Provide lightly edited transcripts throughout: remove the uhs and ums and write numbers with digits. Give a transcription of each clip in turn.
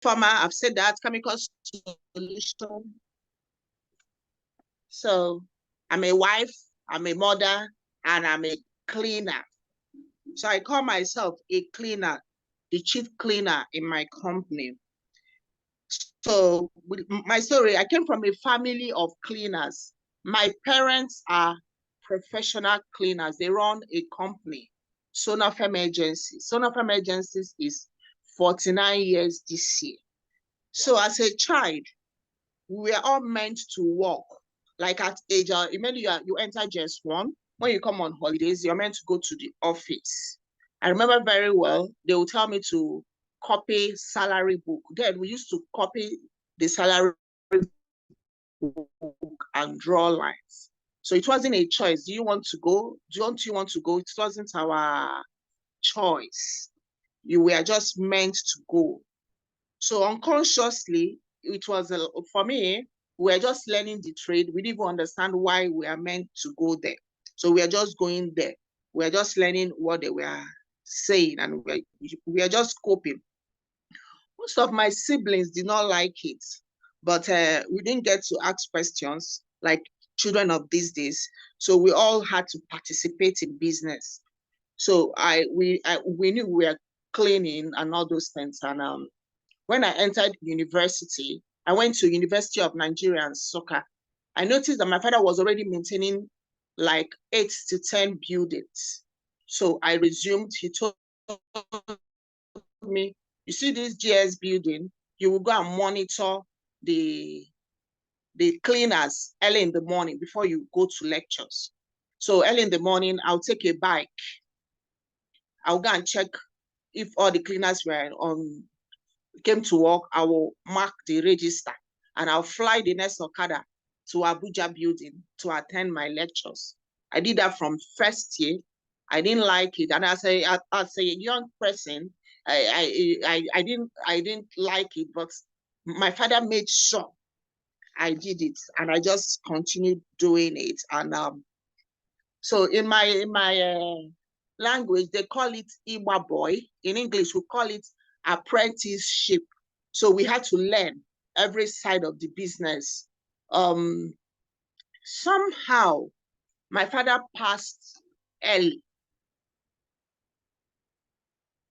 farmer, I've said that, chemical solution. So I'm a wife, I'm a mother, and I'm a cleaner. So I call myself a cleaner, the chief cleaner in my company. So my story, I came from a family of cleaners. My parents are professional cleaners. They run a company, Sonafem Agency. Sonafem Agencies is 49 years this year. So as a child, we were all meant to work. Like at age, you enter JS1. When you come on holidays, you're meant to go to the office. I remember very well, they would tell me to copy salary book. Then we used to copy the salary book and draw lines. So it wasn't a choice. Do you want to go? Don't you want to go? It wasn't our choice. You were just meant to go. So unconsciously, it was, for me, we were just learning the trade. We didn't even understand why we are meant to go there. So we are just going there. We are just learning what they were saying, and we are just coping. Most of my siblings did not like it, but we didn't get to ask questions like children of these days. So we all had to participate in business. So we knew we were cleaning and all those things. And when I entered university, I went to University of Nigeria and Nsukka. I noticed that my father was already maintaining like 8 to 10 buildings. So I resumed. He told me, you see this GS building, you will go and monitor the cleaners early in the morning before you go to lectures. So early in the morning, I'll take a bike. I'll go and check if all the cleaners came to work. I will mark the register and I'll fly the next Okada to Abuja building to attend my lectures. I did that from first year. I didn't like it. And as a young person, I didn't like it, but my father made sure I did it, and I just continued doing it. And so in my language, they call it Iwa boy. In English, we call it apprenticeship. So we had to learn every side of the business. Somehow, my father passed early.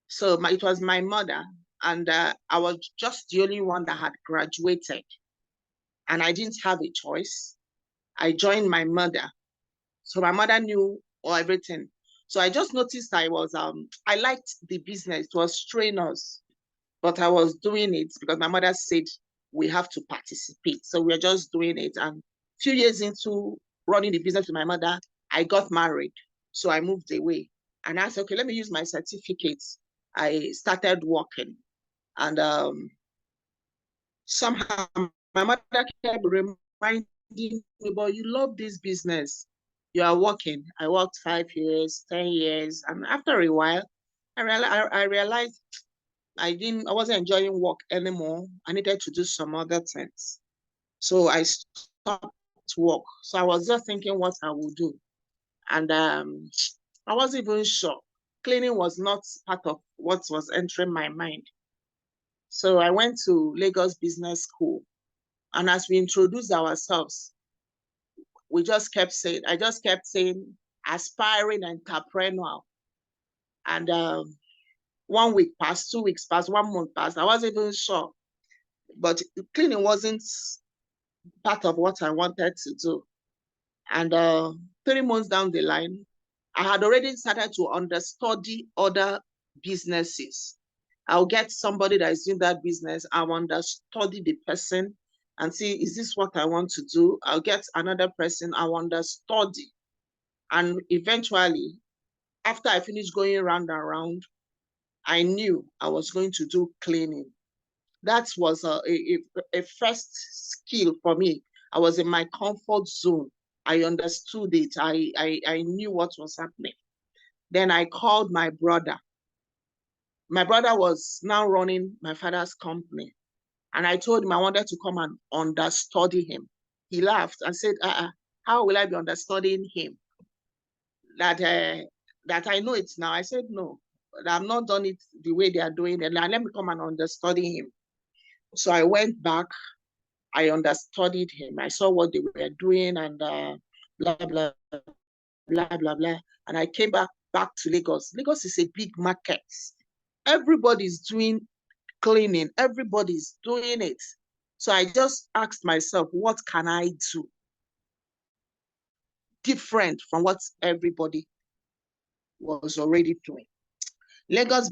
So it was my mother, and I was just the only one that had graduated. And I didn't have a choice. I joined my mother. So my mother knew everything. So I just noticed I liked the business. It was trainers, but I was doing it because my mother said we have to participate. So we're just doing it. And a few years into running the business with my mother, I got married. So I moved away. And I said, okay, let me use my certificates. I started working. And somehow my mother kept reminding me, but you love this business. You are working. I worked 5 years, 10 years. And after a while, I realized I wasn't enjoying work anymore. I needed to do some other things. So I stopped work. So I was just thinking what I would do. And I wasn't even sure. Cleaning was not part of what was entering my mind. So I went to Lagos Business School. And as we introduced ourselves, I just kept saying aspiring entrepreneur. And 1 week passed, 2 weeks passed, 1 month passed. I wasn't even sure. But cleaning wasn't part of what I wanted to do. And 3 months down the line, I had already started to understudy other businesses. I'll get somebody that is doing that business. I'll understudy the person and see, is this what I want to do? I'll get another person. I'll understudy. And eventually, after I finished going round and round, I knew I was going to do cleaning. That was a first skill for me. I was in my comfort zone. I understood it. I knew what was happening. Then I called my brother. My brother was now running my father's company. And I told him I wanted to come and understudy him. He laughed and said, how will I be understudying him? That I know it now. I said, no, I've not done it the way they are doing it. Now let me come and understudy him. So I went back. I understudied him. I saw what they were doing and blah, blah, blah, blah, blah. And I came back to Lagos. Lagos is a big market. Everybody's doing cleaning. Everybody's doing it. So I just asked myself, what can I do different from what everybody was already doing? Lagos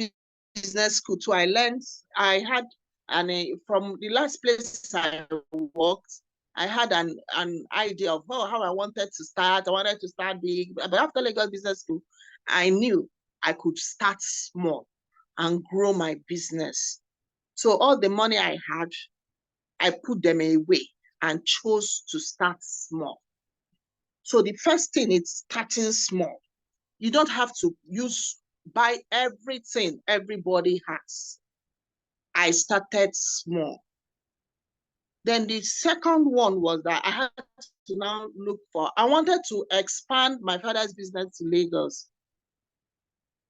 Business School too, I had from the last place I worked, I had an idea of how I wanted to start. I wanted to start big. But after Lagos Business School, I knew I could start small and grow my business. So all the money I had, I put them away and chose to start small. So the first thing is starting small. You don't have to buy everything everybody has. I started small. Then the second one was that I had to now I wanted to expand my father's business to Lagos.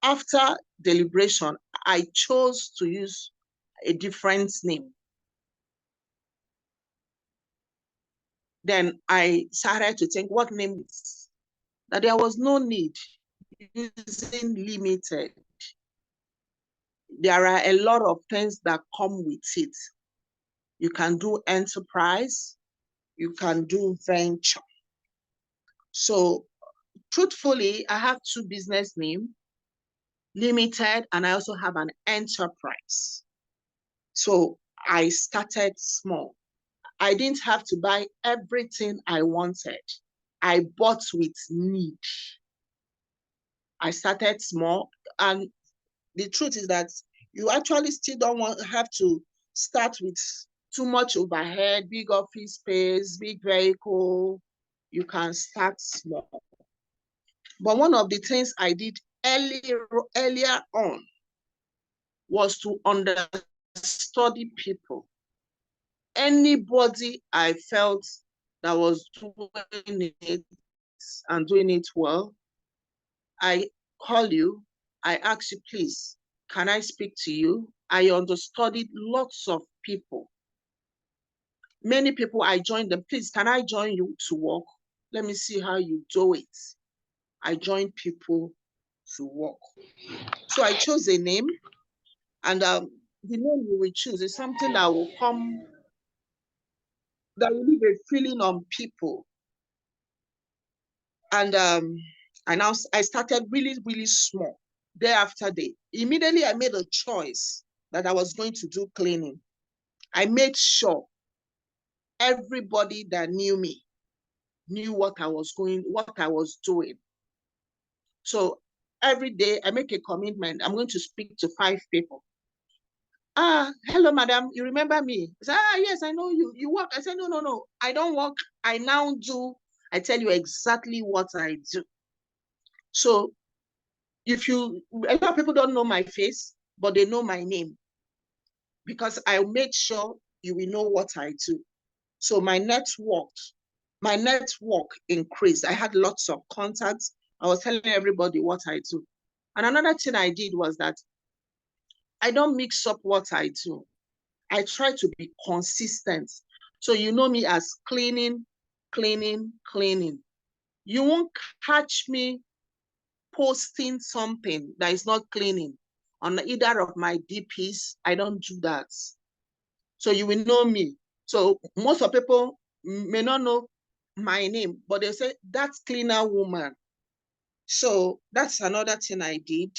After deliberation, I chose to use a different name. Then I started to think what name is that there was no need using limited. There are a lot of things that come with it. You can do enterprise, you can do venture. So truthfully, I have two business names, limited, and I also have an enterprise. So I started small. I didn't have to buy everything I wanted. I bought with need. I started small, and the truth is that you actually still don't have to start with too much overhead, big office space, big vehicle. You can start small. But one of the things I did earlier on was to understudy people. Anybody I felt that was doing it and doing it well, I call you, I ask you, please, can I speak to you? I understudied lots of people. Many people, I joined them. Please, can I join you to work? Let me see how you do it. I joined people to work. So I chose a name, and the name you will choose is something that will leave a feeling on people. And I started really, really small, day after day. Immediately, I made a choice that I was going to do cleaning. I made sure everybody that knew me knew what I was doing. So every day I make a commitment. I'm going to speak to 5 people. Hello, madam. You remember me? I said, yes, I know you. You work. I said, no. I don't work. I now do. I tell you exactly what I do. So a lot of people don't know my face, but they know my name because I made sure you will know what I do. So my network increased. I had lots of contacts. I was telling everybody what I do. And another thing I did was that I don't mix up what I do. I try to be consistent. So you know me as cleaning, cleaning, cleaning. You won't catch me posting something that is not cleaning on either of my DPs. I don't do that. So you will know me. So most of people may not know my name, but they say, that's cleaner woman. So that's another thing I did.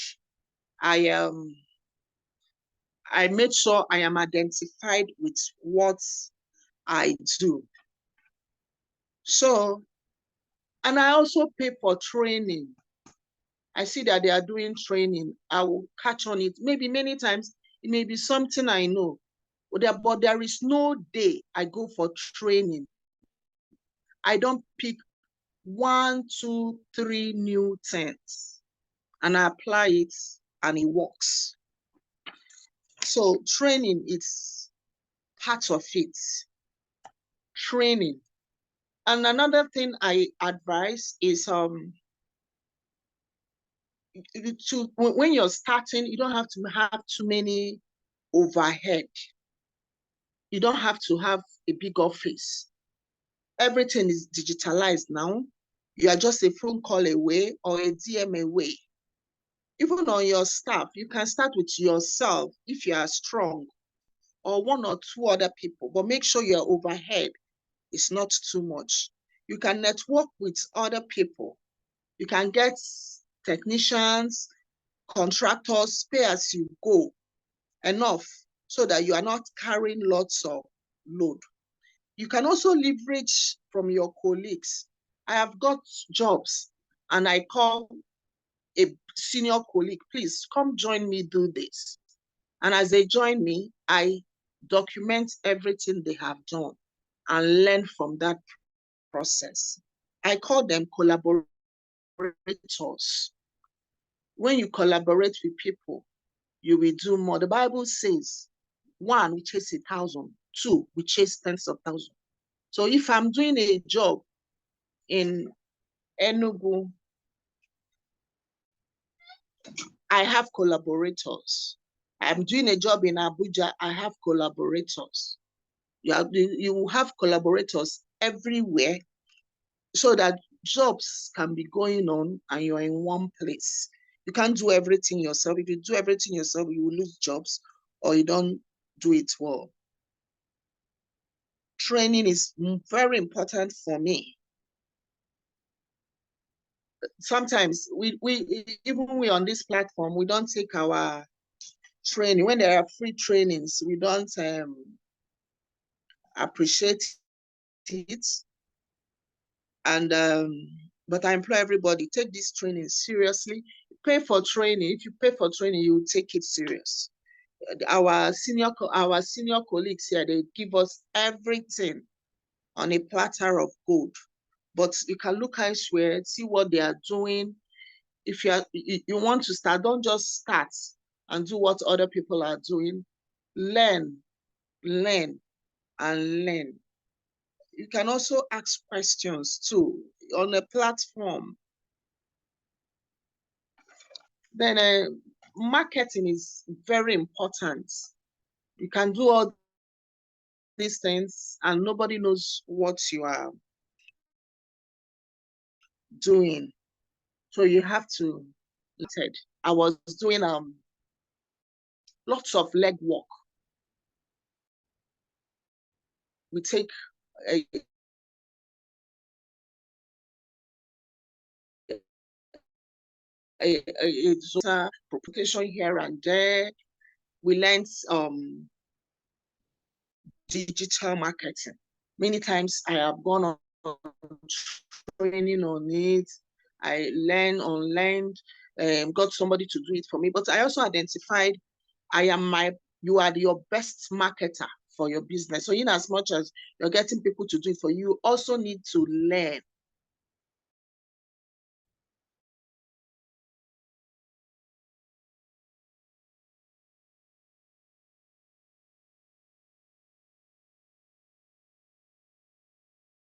I made sure I am identified with what I do. So, and I also pay for training. I see that they are doing training. I will catch on it. Maybe many times, it may be something I know, but there is no day I go for training. I don't pick 1, 2, 3 new things and I apply it and it works. So training is part of it. Training. And another thing I advise is when you're starting, you don't have to have too many overhead. You don't have to have a big office. Everything is digitalized now. You are just a phone call away or a DM away. Even on your staff, you can start with yourself if you are strong, or one or two other people, but make sure your overhead is not too much. You can network with other people. You can get technicians, contractors, pay as you go, enough so that you are not carrying lots of load. You can also leverage from your colleagues. I have got jobs and I call a senior colleague, please come join me do this. And as they join me, I document everything they have done and learn from that process. I call them collaborators. When you collaborate with people, you will do more. The Bible says, one, we chase 1,000. Two, we chase tens of thousands. So if I'm doing a job in Enugu, I have collaborators. I'm doing a job in Abuja, I have collaborators. You have collaborators everywhere so that jobs can be going on and you're in one place. You can't do everything yourself. If you do everything yourself, you will lose jobs or you don't do it well. Training is very important for me. Sometimes we on this platform, we don't take our training. When there are free trainings, we don't appreciate it. And but I implore everybody, take this training seriously. Pay for training. If you pay for training, you will take it serious. Our senior colleagues here, they give us everything on a platter of gold. But you can look elsewhere, see what they are doing. If you want to start, don't just start and do what other people are doing. Learn, learn, and learn. You can also ask questions too on a platform. Then marketing is very important. You can do all these things and nobody knows what you are doing. So you have to, I was doing lots of leg work. We take a propagation here and there. We learned digital marketing. Many times I have gone on training on it. I learned, unlearned, got somebody to do it for me. But I also identified you are your best marketer for your business. So in as much as you're getting people to do it for you, you also need to learn.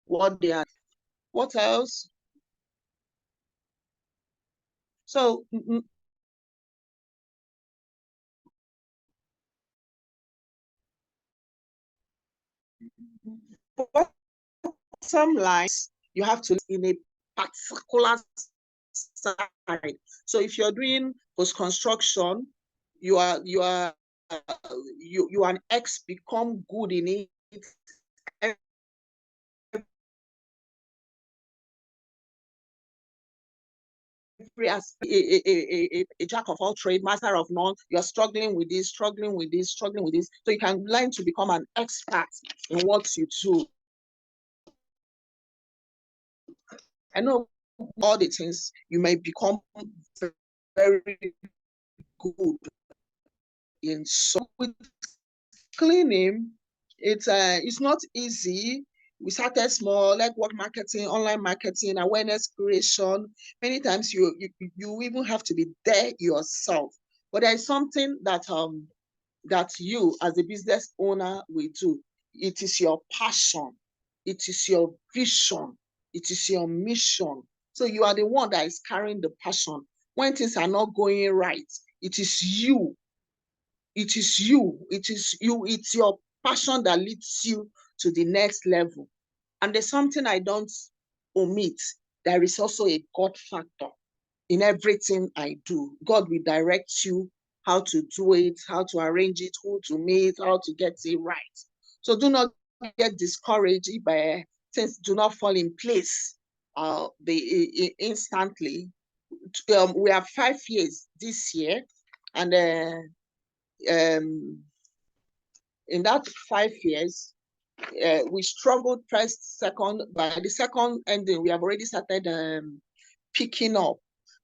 What they are. What else? So bottom lines, you have to in a particular side. So if you're doing post-construction, you are an ex, become good in it. A jack of all trade, master of none. You're struggling with this, struggling with this, struggling with this. So you can learn to become an expert in what you do. I know all the things you may become very good in. So with cleaning, it's not easy. We started small, like work marketing, online marketing, awareness creation. Many times you even have to be there yourself. But there is something that you as a business owner will do. It is your passion, it is your vision, it is your mission. So you are the one that is carrying the passion. When things are not going right, it is you. It is you. It is you. It's your passion that leads you to the next level. And there's something I don't omit. There is also a God factor in everything I do. God will direct you how to do it, how to arrange it, who to meet, how to get it right. So do not get discouraged if things do not fall in place instantly. We have 5 years this year, and in that 5 years, we struggled first, second. By the second ending, we have already started picking up.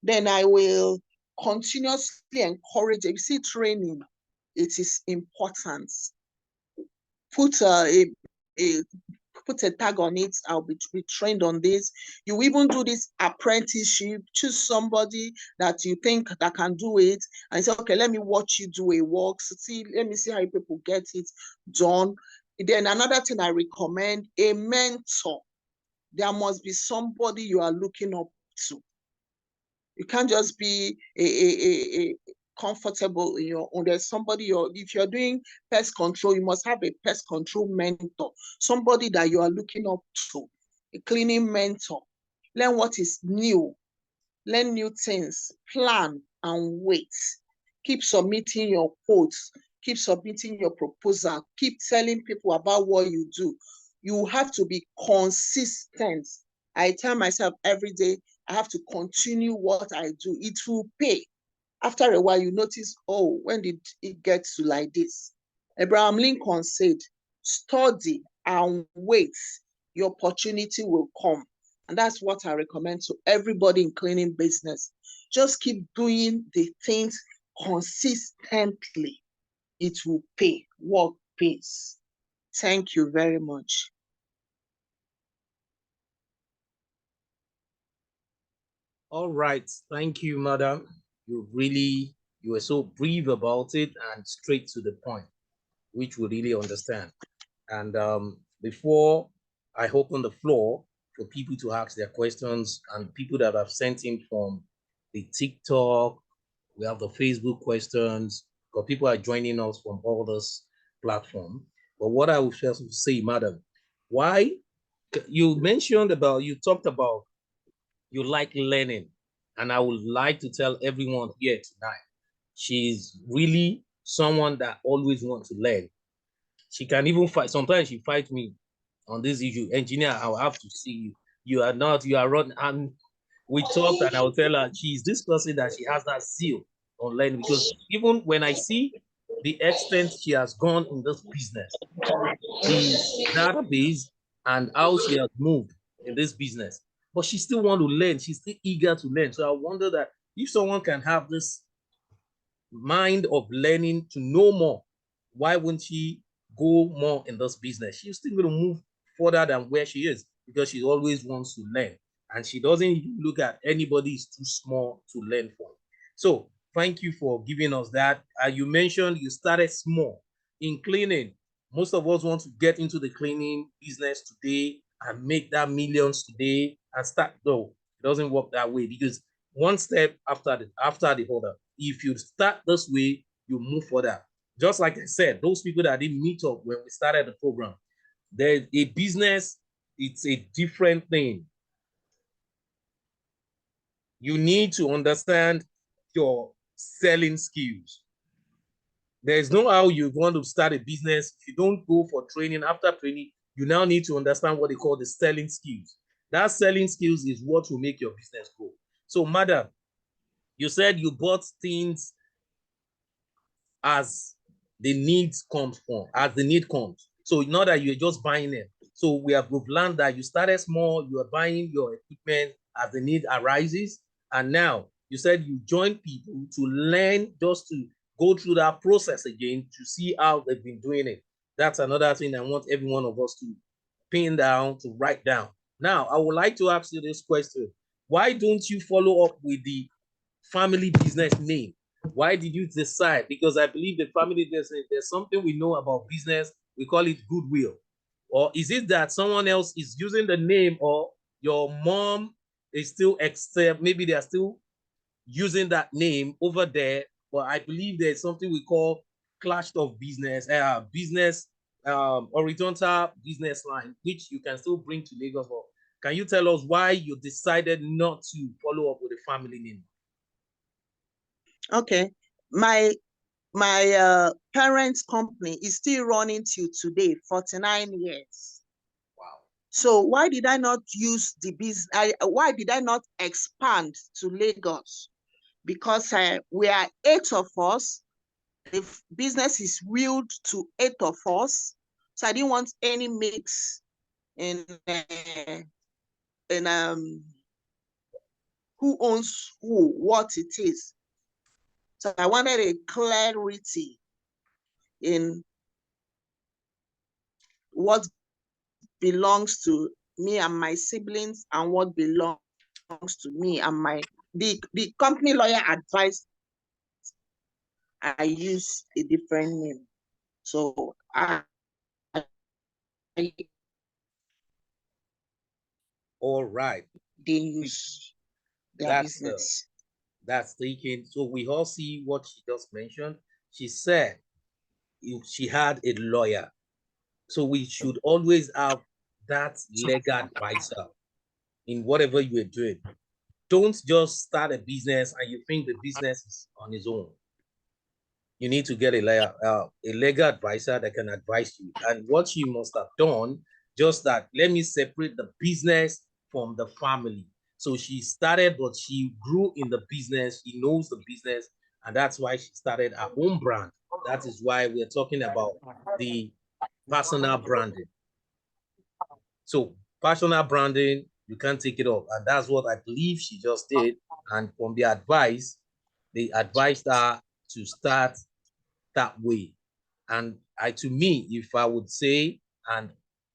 Then I will continuously encourage. If you see training, it is important. Put a put a tag on it. I'll be trained on this. You even do this apprenticeship. Choose somebody that you think that can do it, and say, okay, let me watch you do a work. Let me see how people get it done. Then another thing I recommend, a mentor. There must be somebody you are looking up to. You can't just be a comfortable in your own. There's somebody if you're doing pest control, you must have a pest control mentor, somebody that you are looking up to, a cleaning mentor. Learn what is new, learn new things, plan and wait. Keep submitting your quotes, keep submitting your proposal, keep telling people about what you do. You have to be consistent. I tell myself every day, I have to continue what I do. It will pay. After a while, you notice, oh, when did it get to like this? Abraham Lincoln said, study and wait. Your opportunity will come. And that's what I recommend to everybody in cleaning business. Just keep doing the things consistently. It will pay. Work pays. Thank you very much. All right. Thank you, madam. You were so brief about it and straight to the point, which we really understand. And before I open the floor for people to ask their questions and people that have sent in from the TikTok, we have the Facebook questions, because people are joining us from all this platform. But what I would first say, madam, why you talked about you like learning. And I would like to tell everyone here tonight, she's really someone that always wants to learn. She can even fight. Sometimes she fights me on this issue. Engineer, I'll have to see you. You are running. And we talked and I'll tell her she's this person that she has that zeal on learning, because even when I see the extent she has gone in this business, the database and how she has moved in this business, but she still want to learn. She's still eager to learn. So I wonder that if someone can have this mind of learning to know more, why wouldn't she go more in this business? She's still going to move further than where she is, because she always wants to learn. And she doesn't even look at anybody is too small to learn from. So thank you for giving us that. You mentioned you started small in cleaning. Most of us want to get into the cleaning business today and make that millions today and start. No, it doesn't work that way, because one step after the other. If you start this way, you move further. Just like I said, those people that didn't meet up when we started the program, there's a business, it's a different thing. You need to understand your selling skills. There's no how you want to start a business if you don't go for training. After training, you now need to understand what they call the selling skills. That selling skills is what will make your business grow. So, madam, you said you bought things as the needs comes from, as the need comes. So not that you're just buying it. So we've learned that you started small, you are buying your equipment as the need arises. And now you said you join people to learn, just to go through that process again to see how they've been doing it. That's another thing I want every one of us to pin down, to write down. Now, I would like to ask you this question. Why don't you follow up with the family business name? Why did you decide? Because I believe the family, there's something we know about business, we call it goodwill. Or is it that someone else is using the name, or your mom is still accept, maybe they are still using that name over there, but I believe there's something we call clash of business, business horizontal business line, which you can still bring to Lagos. Or can you tell us why you decided not to follow up with a family name? Okay. My parents' company is still running till today, 49 years. Wow. So why did I not use the business? Why did I not expand to Lagos? Because we are 8 of us. The business is willed to 8 of us. So I didn't want any mix in who owns who, what it is. So I wanted a clarity in what belongs to me and my siblings and what belongs to me and the company lawyer advised I use a different name. So I All right. didn't use their business. That's taken. So we all see what she just mentioned. She said she had a lawyer. So we should always have that legal advisor in whatever you are doing. Don't just start a business and you think the business is on its own. You need to get a legal advisor that can advise you. And what she must have done, just that, let me separate the business from the family. So she started, but she grew in the business. She knows the business, and that's why she started her own brand. That is why we're talking about the personal branding. So personal branding, you can't take it off. And that's what I believe she just did. And from the advice, they advised her to start that way. And to me, if I would say, and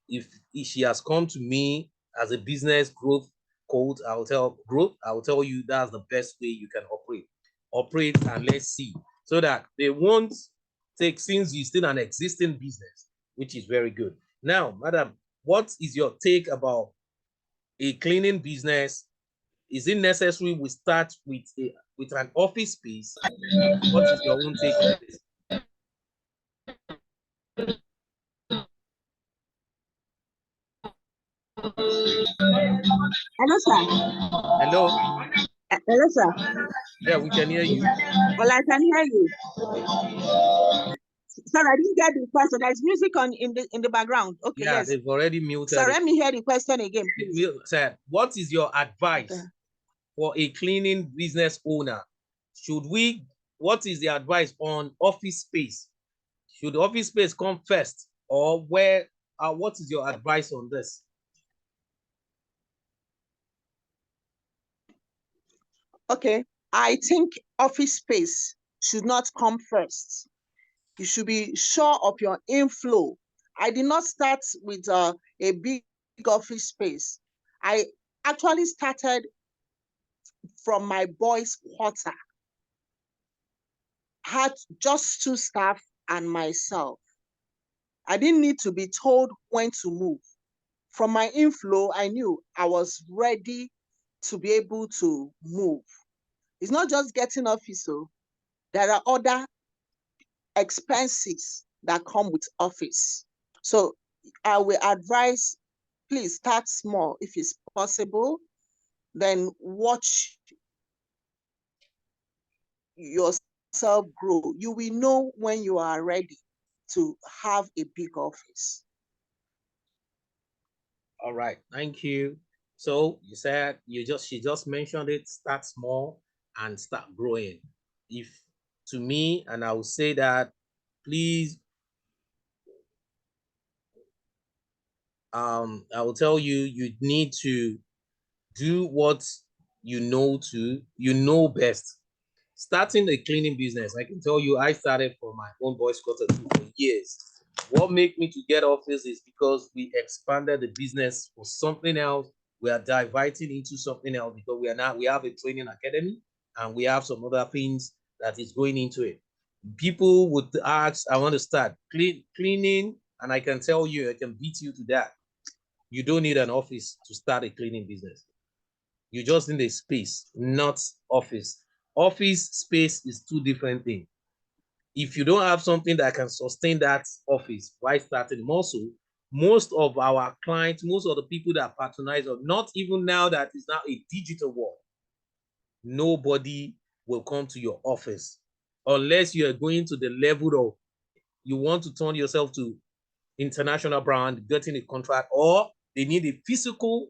if she has come to me as a business growth coach, I will tell you that's the best way you can operate, and let's see, so that they won't take, since you're still an existing business, which is very good. Now, madam, what is your take about a cleaning business? Is it necessary we start with an office space? What is your own take on this? Hello, sir. Hello? Hello, sir. Yeah, we can hear you. Well, I can hear you. Sorry, I didn't get the question. There's music on in the background. Okay, Yeah, yes. they've already muted So it. let me hear the question again, please. Sir, what is your advice for a cleaning business owner? What is the advice on office space? Should office space come first, or what is your advice on this? Okay, I think office space should not come first. You should be sure of your inflow. I did not start with a big office space. I actually started from my boys' quarter. Had just 2 staff and myself. I didn't need to be told when to move. From my inflow, I knew I was ready to be able to move. It's not just getting office, so there are other expenses that come with office. So I will advise, please start small if it's possible, then watch yourself grow. You will know when you are ready to have a big office. All right, thank you. So you said she just mentioned it, start small and start growing. If to me, and I will say that, please, I will tell you, you need to do what you know best. Starting a cleaning business, I can tell you, I started for my own boys' quarter for years. What made me to get off this is because we expanded the business for something else. We are diverting into something else because we have a training academy and we have some other things that is going into it. People would ask, I want to start cleaning, and I can tell you, I can beat you to that. You don't need an office to start a cleaning business. You just need a space, not office. Office space is two different things. If you don't have something that can sustain that office, why starting? Also, most of our clients, most of the people that patronize us, not even now that it's now a digital world, nobody will come to your office unless you are going to the level of you want to turn yourself to international brand, getting a contract, or they need a physical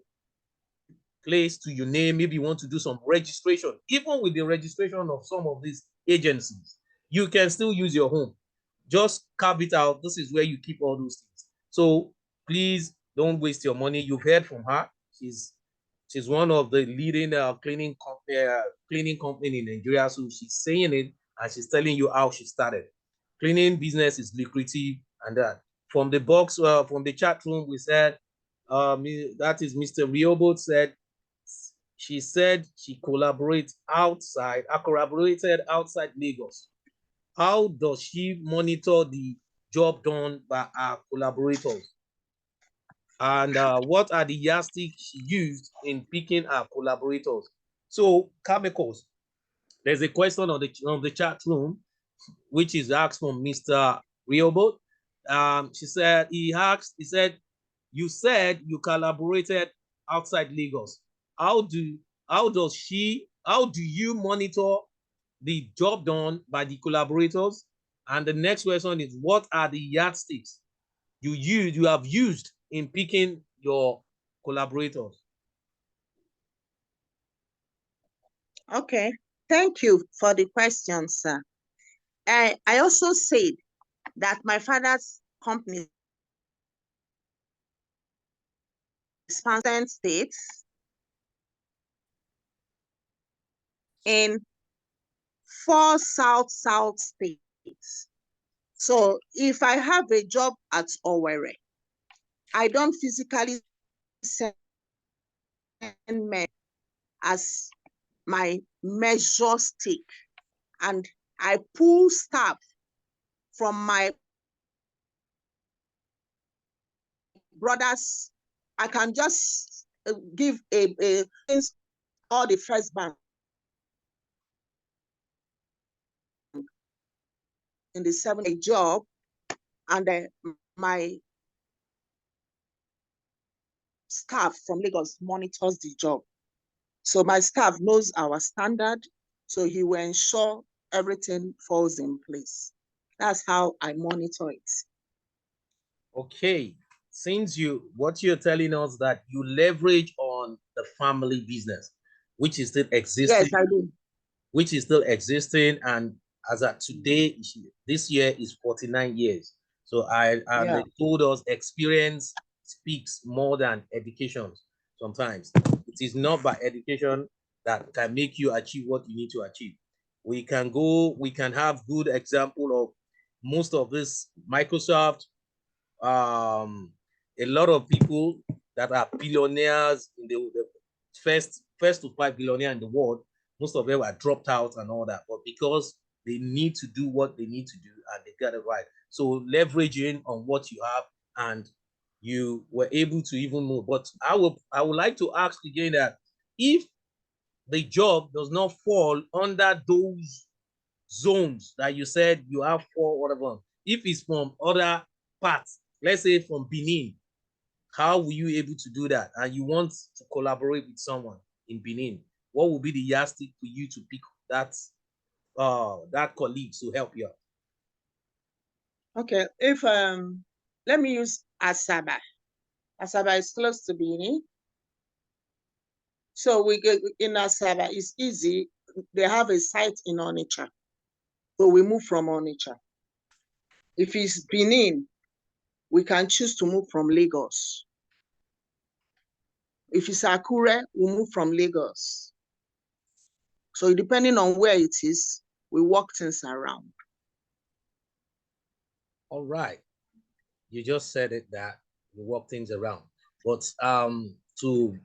place to your name. Maybe you want to do some registration. Even with the registration of some of these agencies, you can still use your home. Just carve it out. This is where you keep all those things. So please don't waste your money. You've heard from her. She's one of the leading cleaning company in Nigeria. So she's saying it and she's telling you how she started. Cleaning business is lucrative, and that from the box from the chat room we said that is Mr. Riobot said she said she collaborated outside Lagos. How does she monitor the job done by her collaborators? And what are the yardsticks she used in picking her collaborators? So, chemicals. There's a question on the chat room, which is asked from Mr. Riobot. He said, you said you collaborated outside Lagos. How do you monitor the job done by the collaborators? And the next question is, what are the yardsticks you have used in picking your collaborators? Okay, thank you for the question, sir. I also said that my father's company spans states in 4 South states. So if I have a job at Owerri, I don't physically send men as my measure stick, and I pull staff from my brothers. I can just give all the first bank in the 7 job, and my staff from Lagos monitors the job. So my staff knows our standard, so he will ensure everything falls in place. That's how I monitor it. Okay, since what you're telling us that you leverage on the family business, which is still existing. Yes, I do. Which is still existing, and as at today, this year is 49 years. So they told us experience speaks more than education. Sometimes it is not by education that can make you achieve what you need to achieve. We can have good example of most of this Microsoft, a lot of people that are billionaires in the first to 5 billionaire in the world. Most of them are dropped out and all that, but because they need to do what they need to do and they got it right. So leveraging on what you have, and you were able to even move. But I would like to ask again that if the job does not fall under those zones that you said you have 4, whatever, if it's from other parts, let's say from Benin, how will you able to do that? And you want to collaborate with someone in Benin, what will be the yardstick for you to pick that colleague to help you out? Okay, if let me use Asaba. Asaba is close to Benin. So we get in Asaba, it's easy. They have a site in Onitsha. So we move from Onitsha. If it's Benin, we can choose to move from Lagos. If it's Akure, we move from Lagos. So depending on where it is, we work things around. All right. You just said it that you work things around. But to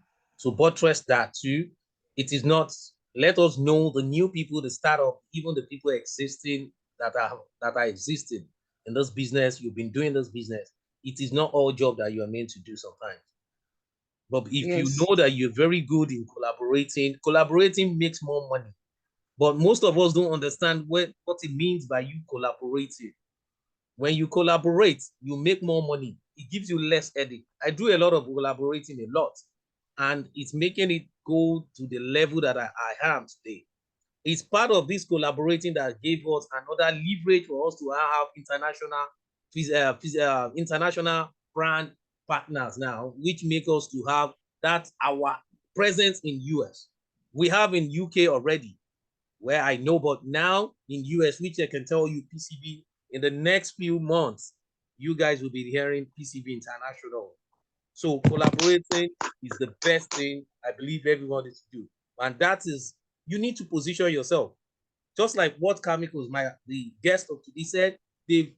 buttress that too, it is not, let us know the new people, the startup, even the people existing that are existing in this business. You've been doing this business. It is not all job that you are meant to do sometimes. But if you know that you're very good in collaborating makes more money. But most of us don't understand what it means by you collaborating. When you collaborate, you make more money. It gives you less headache. I do a lot of collaborating a lot, and it's making it go to the level that I am today. It's part of this collaborating that gave us another leverage for us to have international brand partners now, which make us to have that our presence in US. We have in UK already, where I know, but now in US, which I can tell you, PCB, in the next few months, you guys will be hearing PCB International. So collaborating is the best thing I believe everyone needs to do. And that is, you need to position yourself. Just like what Chemicals, the guest of today said, they've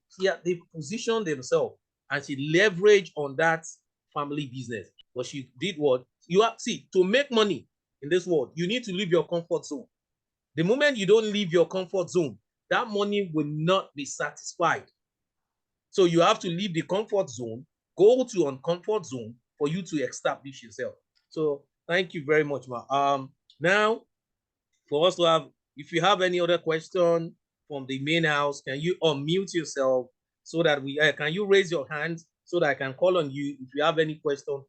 positioned themselves and she leveraged on that family business. But she did what? To make money in this world, you need to leave your comfort zone. The moment you don't leave your comfort zone, that money will not be satisfied. So you have to leave the comfort zone, go to uncomfort zone for you to establish yourself. So thank you very much, ma. Now, for us to have, if you have any other question from the main house, can you unmute yourself so that can you raise your hand so that I can call on you if you have any question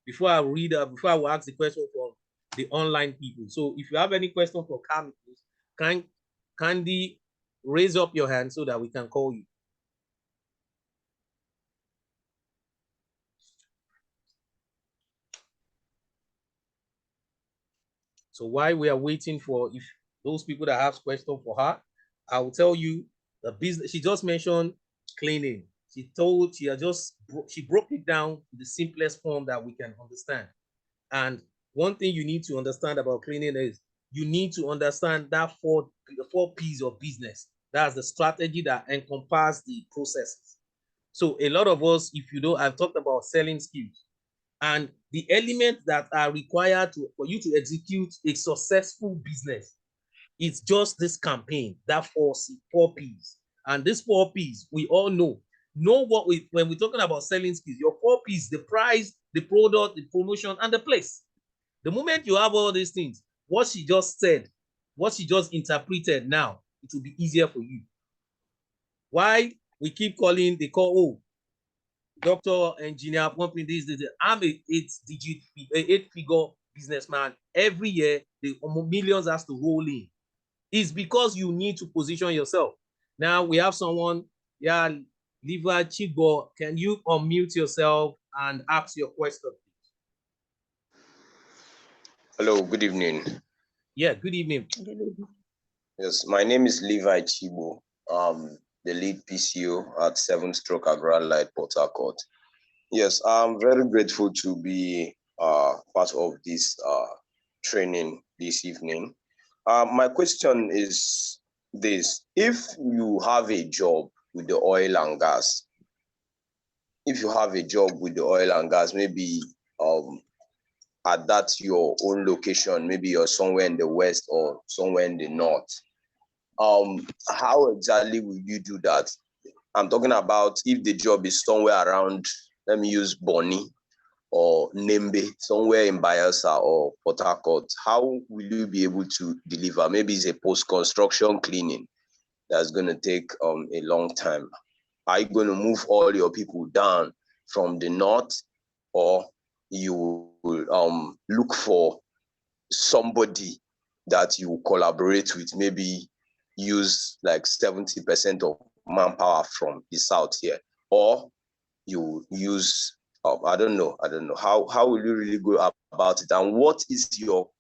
before I will ask the question from the online people. So if you have any question for Chemicals, kindly raise up your hand so that we can call you. So while we are waiting for if those people that have questions for her, I will tell you the business. She just mentioned cleaning. She broke it down to the simplest form that we can understand. And one thing you need to understand about cleaning is you need to understand that the 4 P's of business. That's the strategy that encompasses the processes. So a lot of us, if you know, I've talked about selling skills. And the elements that are required for you to execute a successful business, it's just this campaign, that 4 P's. And these 4 P's, we all know when we're talking about selling skills, your 4 P's, the price, the product, the promotion, and the place. The moment you have all these things, what she just said, what she just interpreted now, it will be easier for you. Why we keep calling, they call, doctor, engineer, Pompey, this. I'm a 8-figure businessman. Every year, the millions has to roll in. It's because you need to position yourself. Now we have someone, Levi Chigo. Can you unmute yourself and ask your question, please? Hello, good evening. Yeah, good evening. Yes, my name is Levi Chibo. The lead PCO at 7-Stroke Agri Light, Port Harcourt. Yes, I'm very grateful to be part of this training this evening. My question is this: if you have a job with the oil and gas, maybe at that your own location, maybe you're somewhere in the west or somewhere in the north, how exactly will you do that? I'm talking about if the job is somewhere around, let me use Bonny or Nembe, somewhere in Bayelsa or Port Harcourt. How will you be able to deliver? Maybe it's a post-construction cleaning that's going to take a long time. Are you going to move all your people down from the north, or you will look for somebody that you collaborate with, maybe use like 70% of manpower from the south here, or you use I don't know how will you really go about it, and what is your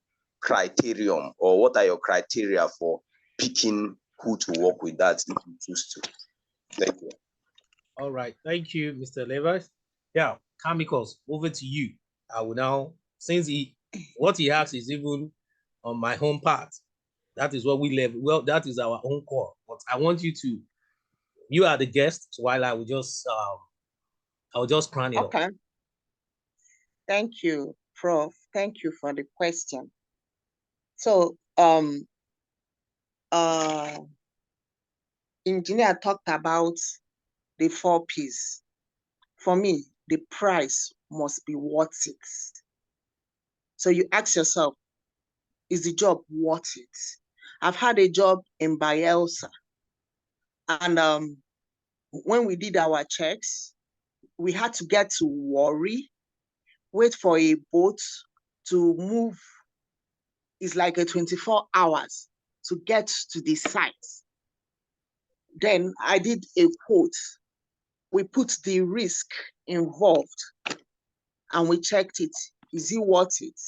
criterion, or what are your criteria for picking who to work with that if you choose to? Thank you. All right, thank you, Mr. Levi. Yeah, Chemicals, over to you. I will now, since what he has is even on my home part. That is what we live. Well, that is our own core. But I want you are the guest, while I will just crown it up. Okay. Thank you, Prof. Thank you for the question. So, engineer talked about the 4 P's. For me, the price must be worth it. So you ask yourself, is the job worth it? I've had a job in Bielsa. And when we did our checks, we had to get to Warri, wait for a boat to move. It's like a 24 hours to get to the site. Then I did a quote. We put the risk involved and we checked it. Is it worth it?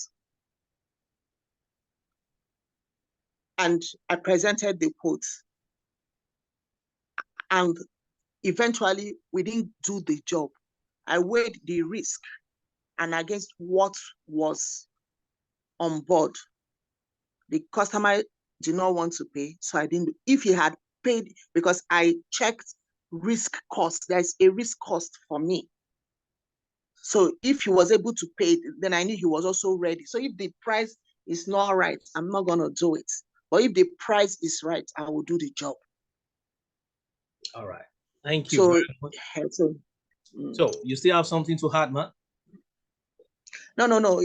And I presented the quote. And eventually, we didn't do the job. I weighed the risk and against what was on board. The customer did not want to pay, so I didn't. If he had paid, because I checked risk cost, there's a risk cost for me. So if he was able to pay, then I knew he was also ready. So if the price is not right, I'm not going to do it. But if the price is right, I will do the job. All right. Thank you So, very much. So you still have something to add, man? No.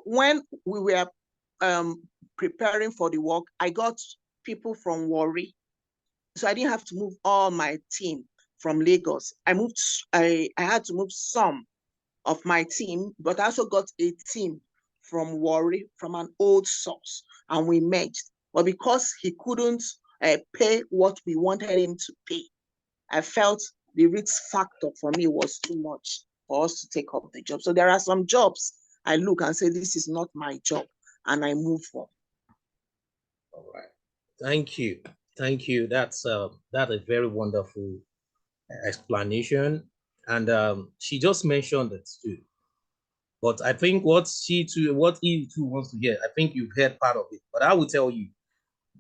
When we were preparing for the work, I got people from Warri. So I didn't have to move all my team from Lagos. I had to move some of my team, but I also got a team from Warri, from an old source, and we merged. But because he couldn't pay what we wanted him to pay, I felt the risk factor for me was too much for us to take up the job. So there are some jobs I look and say, this is not my job, and I move on. All right. Thank you. Thank you. That's a very wonderful explanation. And she just mentioned it too. But I think what he too wants to hear, I think you've heard part of it. But I will tell you,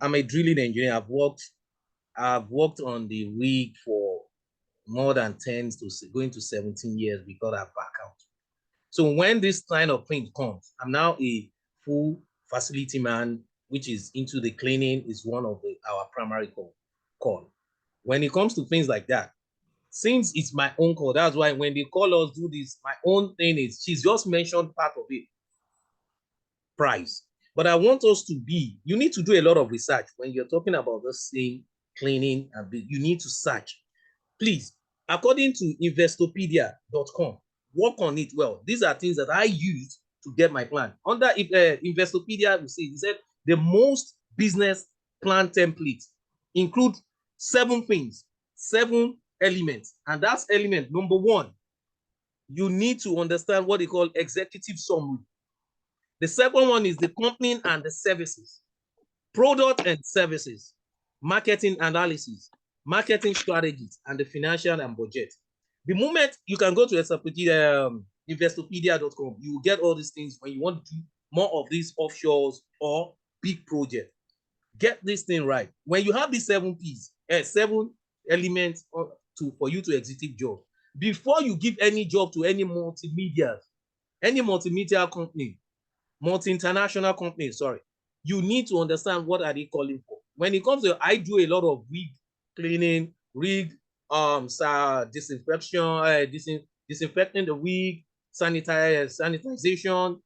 I'm a drilling engineer. I've worked on the rig for more than 10 to going to 17 years because I back out. So when this kind of thing comes, I'm now a full facility man, which is into the cleaning, is one of our primary call. When it comes to things like that, since it's my own call, that's why when they call us do this, my own thing is, she's just mentioned part of it, price. But I want us to you need to do a lot of research when you're talking about this thing, cleaning, and you need to search. Please, according to investopedia.com, work on it well. These are things that I use to get my plan. Under Investopedia, you see, he said the most business plan templates include 7 things, 7 elements. And that's element number 1. You need to understand what they call executive summary. The second one is the company and the services, product and services, marketing analysis, marketing strategies, and the financial and budget. The moment you can go to investopedia.com, you will get all these things when you want to do more of these offshores or big projects. Get this thing right. When you have these 7 P's, 7 elements for you to execute job, before you give any job to any multimedia company, multi-international company, sorry, you need to understand what are they calling for. When it comes to, I do a lot of rig cleaning, disinfection, disinfecting the rig, sanitization,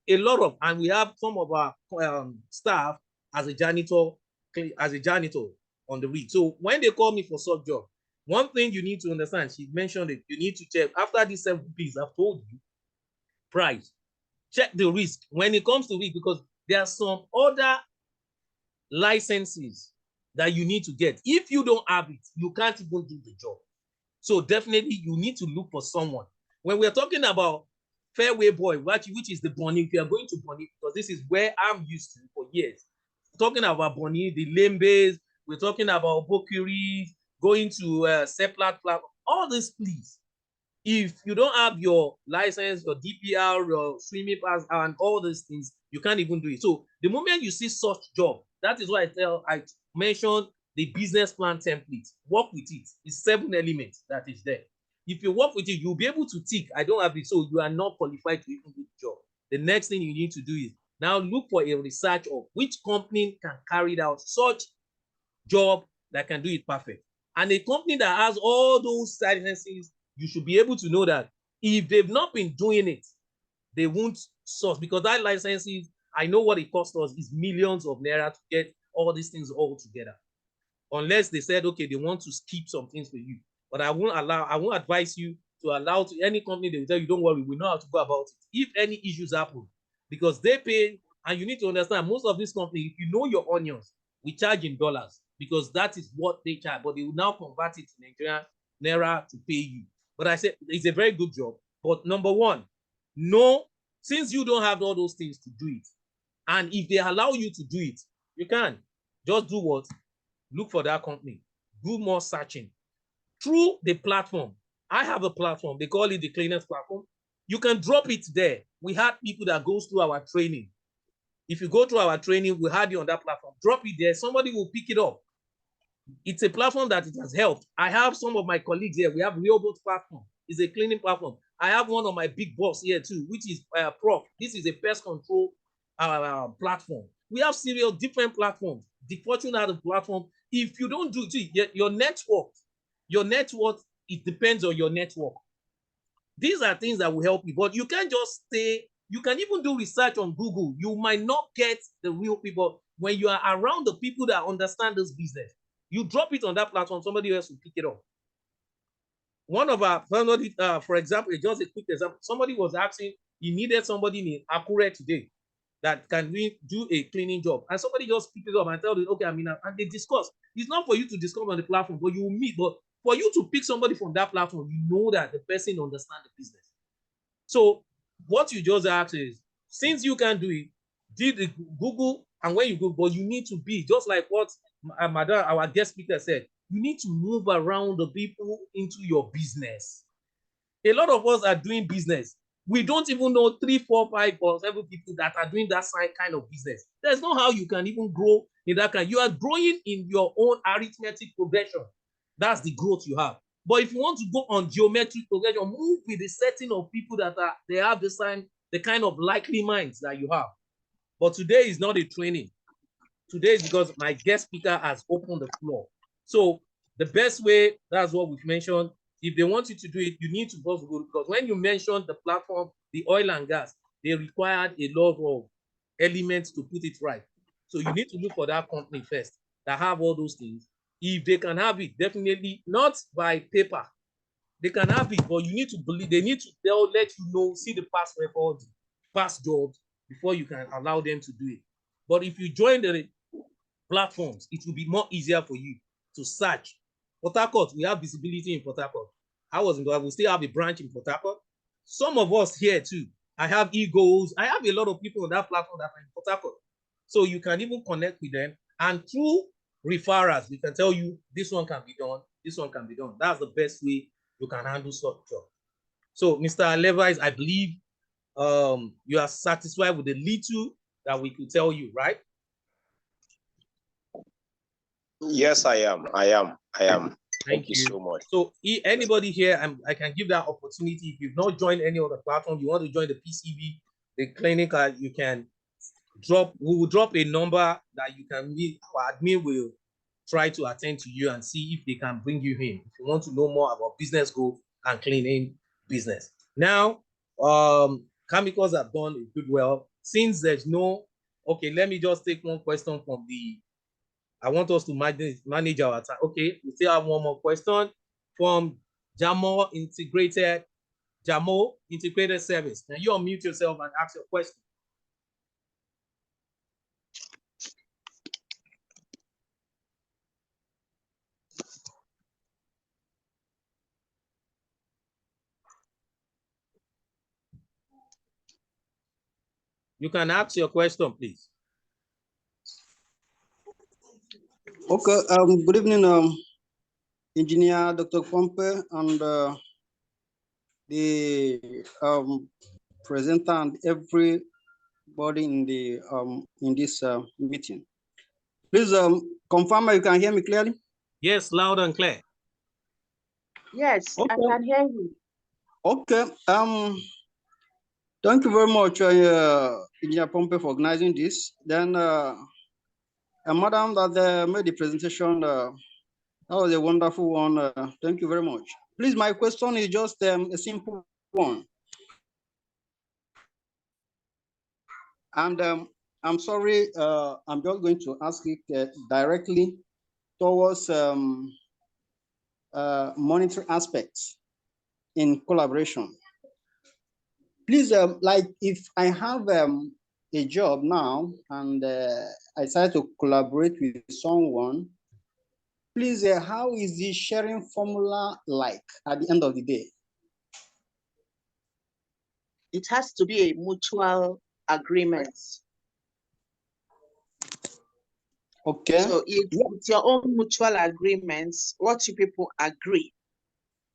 a lot of, and we have some of our staff as a janitor on the rig. So when they call me for such job, one thing you need to understand, she mentioned it, you need to check after these 7 P's I've told you, price, check the risk when it comes to it, because there are some other licenses that you need to get. If you don't have it, you can't even do the job. So definitely you need to look for someone. When we're talking about Fairway Boy, which is the Bonnie, if you are going to Bonnie, because this is where I'm used to for years. Talking about Bonnie, the Lembes, we're talking about Bokuris, going to Seplat, all this, please. If you don't have your license, your DPR, your swimming pass, and all these things, you can't even do it. So the moment you see such job, that is why I mentioned the business plan template. Work with it. It's 7 elements that is there. If you work with it, you'll be able to tick, I don't have it, so you are not qualified to even do the job. The next thing you need to do is now look for a research of which company can carry out such job that can do it perfect. And a company that has all those licenses, you should be able to know that if they've not been doing it, they won't source, because that licenses I know what it cost us is millions of naira to get all these things all together. Unless they said, okay, they want to skip some things for you. But I won't advise you to allow to any company, they will tell you, don't worry, we know how to go about it. If any issues happen, because they pay, and you need to understand, most of these companies, if you know your onions, we charge in dollars because that is what they charge, but they will now convert it to Nigerian naira to pay you. But I said, it's a very good job. But number one, no, since you don't have all those things to do it, and if they allow you to do it, you can just do what? Look for that company, do more searching through the platform. I have a platform, they call it the cleanest platform. You can drop it there. We had people that goes through our training. If you go through our training, we had you on that platform. Drop it there, somebody will pick it up. It's a platform that it has helped. I have some of my colleagues here. We have Rehoboth platform. It's a cleaning platform. I have one of my big boss here too, which is Prof. This is a pest control platform. We have several different platforms. The Fortune had a platform. If you don't do it, your network, it depends on your network. These are things that will help you, but you can't just stay. You can even do research on Google. You might not get the real people. When you are around the people that understand this business, you drop it on that platform, somebody else will pick it up. One of our, for example, just a quick example, somebody was asking, he needed somebody in Akure today that can do a cleaning job. And somebody just picked it up and told them, okay, and they discuss. It's not for you to discuss on the platform, but you will meet. But for you to pick somebody from that platform, you know that the person understands the business. So what you just ask is, since you can do it, did the Google, and when you go, but you need to be just like what Madam, our guest speaker said, you need to move around the people into your business. A lot of us are doing business. We don't even know 3, 4, 5, or 7 people that are doing that kind of business. There's no how you can even grow in that kind. You are growing in your own arithmetic progression. That's the growth you have. But if you want to go on geometric progression, move with the setting of people that they have the kind of likely minds that you have. But today is not a training. Today is because my guest speaker has opened the floor. So the best way, that's what we've mentioned. If they want you to do it, you need to first go, because when you mentioned the platform, the oil and gas, they required a lot of elements to put it right. So you need to look for that company first that have all those things. If they can have it, definitely not by paper. They can have it, but you need to believe, they need to let you know, see the past records, past jobs, before you can allow them to do it. But if you join the platforms, it will be more easier for you to search. Port Harcourt, we have visibility in Port Harcourt. We still have a branch in Port Harcourt. Some of us here too. I have Eagles. I have a lot of people on that platform that are in Port Harcourt. So you can even connect with them. And through referrals, we can tell you this one can be done, this one can be done. That's the best way you can handle such job. So Mr. Levi's, I believe you are satisfied with the little that we could tell you, right? Yes, I am. Thank you so much. So anybody here, I can give that opportunity. If you've not joined any other platform, you want to join the PCV, the clinic, you can drop. We will drop a number that you can meet. Our admin will try to attend to you and see if they can bring you in. If you want to know more about business growth and cleaning business. Now, chemicals have done a good well. Since there's no, okay, let me just take one question from I want us to manage our time. Okay, we still have one more question from Jamo Integrated Service. Can you unmute yourself and ask your question? You can ask your question, please. Okay, good evening, Engineer Dr. Pompey and the presenter and everybody in this meeting. Please confirm you can hear me clearly. Yes, loud and clear. Yes, okay. I can hear you. Okay. Thank you very much, Engineer Pompey, for organizing this. Then, Madam that made the presentation. That was a wonderful one. Thank you very much. Please, my question is just a simple one. And I'm sorry, I'm just going to ask it directly towards monetary aspects in collaboration. Please, like if I have a job now and I decide to collaborate with someone, please, how is the sharing formula like at the end of the day? It has to be a mutual agreement. Okay. So it's your own mutual agreements, what you people agree.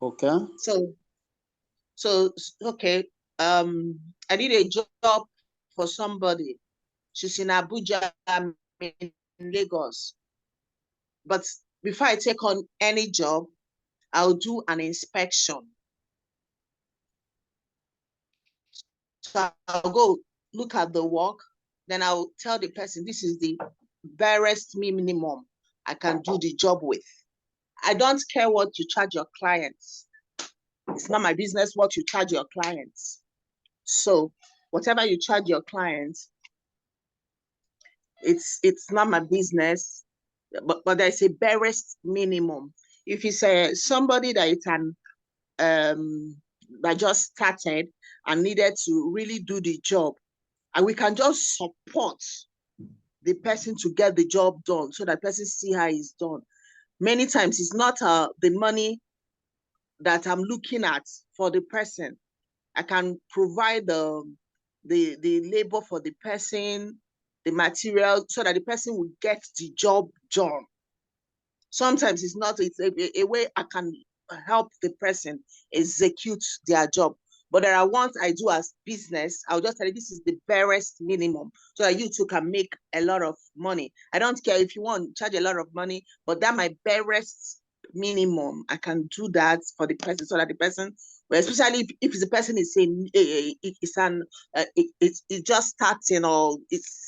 Okay. So okay, I need a job for somebody. She's in Abuja, I'm in Lagos. But before I take on any job, I'll do an inspection. So I'll go look at the work, then I'll tell the person, this is the barest minimum I can do the job with. I don't care what you charge your clients. It's not my business what you charge your clients. So whatever you charge your clients, it's not my business, but there's a barest minimum. If it's somebody that it can that just started and needed to really do the job, and we can just support the person to get the job done so that person see how it's done. Many times it's not the money that I'm looking at for the person. I can provide the labor for the person, the material, so that the person will get the job done. Sometimes it's not, it's a way I can help the person execute their job. But there are ones I do as business. I'll just tell you this is the barest minimum so that you too can make a lot of money. I don't care if you want to charge a lot of money, but that my barest minimum, I can do that for the person so that the person, well, especially if the person is saying it's just starting or it's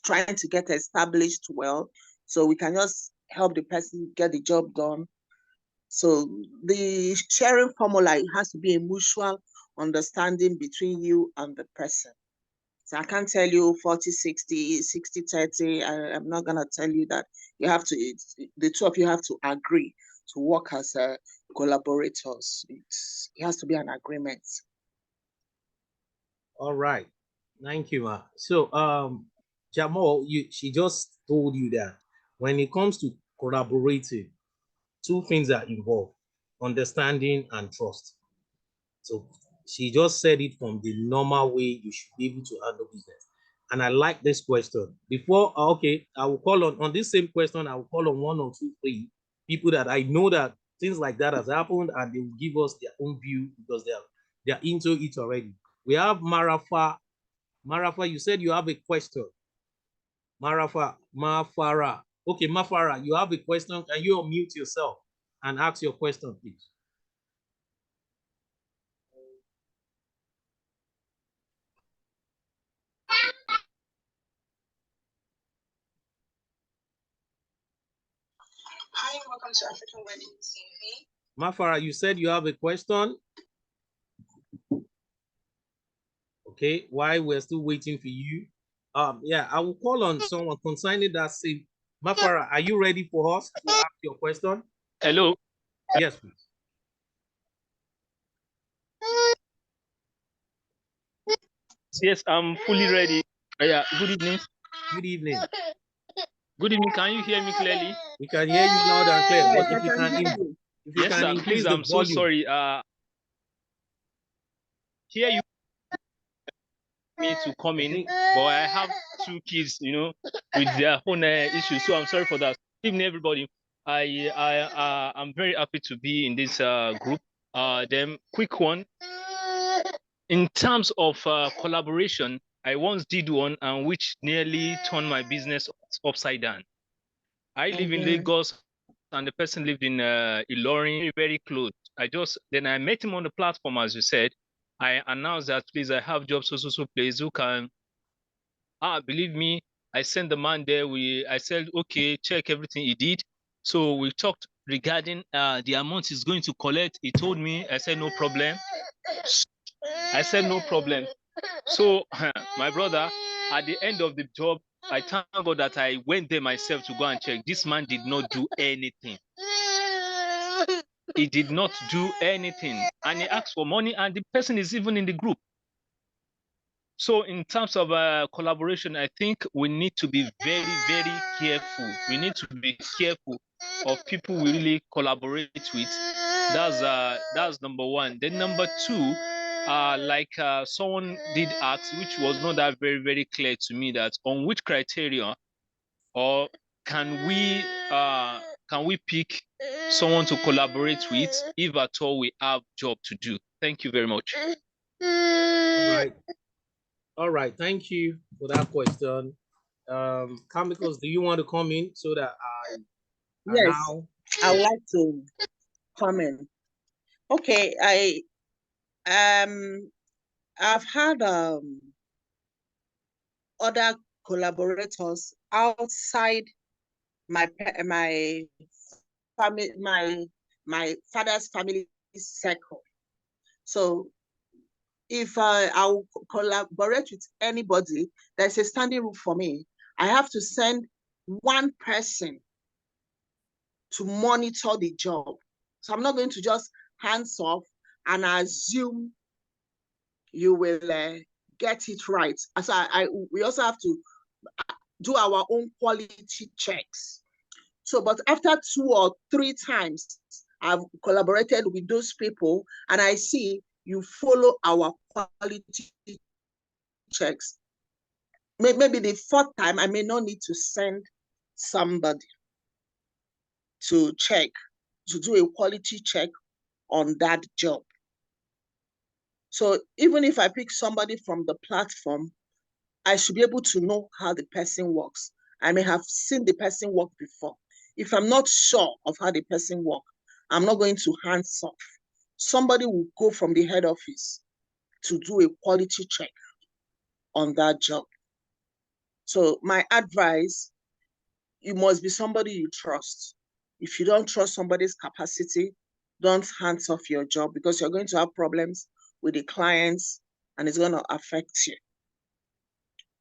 trying to get established well, so we can just help the person get the job done. So the sharing formula, it has to be a mutual understanding between you and the person. So I can't tell you 40, 60, 60, 30. I'm not going to tell you that. You have to, the two of you have to agree to work as collaborators. It has to be an agreement. All right. Thank you, Ma. So, Jamal, she just told you that when it comes to collaborating, two things are involved: understanding and trust. So she just said it from the normal way you should be able to handle business. And I like this question. Before, okay, I will call on this same question, I will call on 1 or 2, 3 people that I know that things like that has happened and they will give us their own view because they're into it already. We have Marafa. Marafa, you said you have a question. Mafara. Okay, Mafara, you have a question. Can you unmute yourself and ask your question, please? Hi, welcome to African Wedding TV. Mafara, you said you have a question. Okay, while we're still waiting for you, yeah, I will call on someone concerning that same. Mafara, are you ready for us to ask your question? Hello. Yes, please. Yes, I'm fully ready. Yeah, good evening. Good evening. Good evening. Can you hear me clearly? We can hear you loud and clear, Yes, but I if you can can, hear you. if you Yes, can sir. increase Please, the I'm so volume. sorry. Hear you me to come in, but I have 2 kids, with their own issues. So I'm sorry for that. Good evening, everybody. I'm very happy to be in this group. Then quick one. In terms of collaboration, I once did one and which nearly turned my business upside down. I live in Lagos and the person lived in Ilorin, very close. Then I met him on the platform, as you said. I announced that, please, I have jobs so place who can. Believe me, I sent the man there. I said, okay, check everything he did. So we talked regarding the amount he's going to collect. He told me, I said, no problem. So my brother, At the end of the job, I thank God that I went there myself to go and check. This man did not do anything. He did not do anything. And he asked for money, and the person is even in the group. So in terms of collaboration, I think we need to be very, very careful. We need to be careful of people we really collaborate with. That's number one. Then number two, someone did ask, which was not that very, very clear to me, that on which criteria or can we pick someone to collaborate with if at all we have job to do. Thank you very much. All right, thank you for that question. Chemicals, do you want to come in so that yes, I would like to comment. Okay, I've had other collaborators outside my family, my father's family circle. So if I'll collaborate with anybody, there's a standing rule for me. I have to send one person to monitor the job. So I'm not going to just hands off and assume you will get it right. So we also have to do our own quality checks. So, but after 2 or 3 times, I've collaborated with those people and I see you follow our quality checks. Maybe the 4th time, I may not need to send somebody to check, to do a quality check on that job. So even if I pick somebody from the platform, I should be able to know how the person works. I may have seen the person work before. If I'm not sure of how the person works, I'm not going to hands off. Somebody will go from the head office to do a quality check on that job. So my advice, you must be somebody you trust. If you don't trust somebody's capacity, don't hands off your job because you're going to have problems with the clients and it's going to affect you.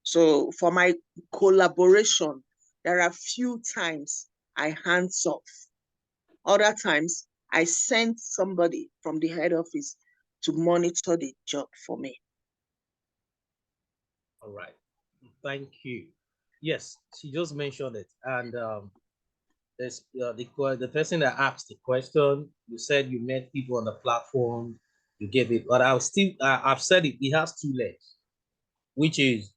So for my collaboration, there are few times I hands off. Other times I send somebody from the head office to monitor the job for me. All right, thank you. Yes, she just mentioned it, and there's the person that asked the question. You said you met people on the platform, you gave it, but I've said it. It has 2 legs, which is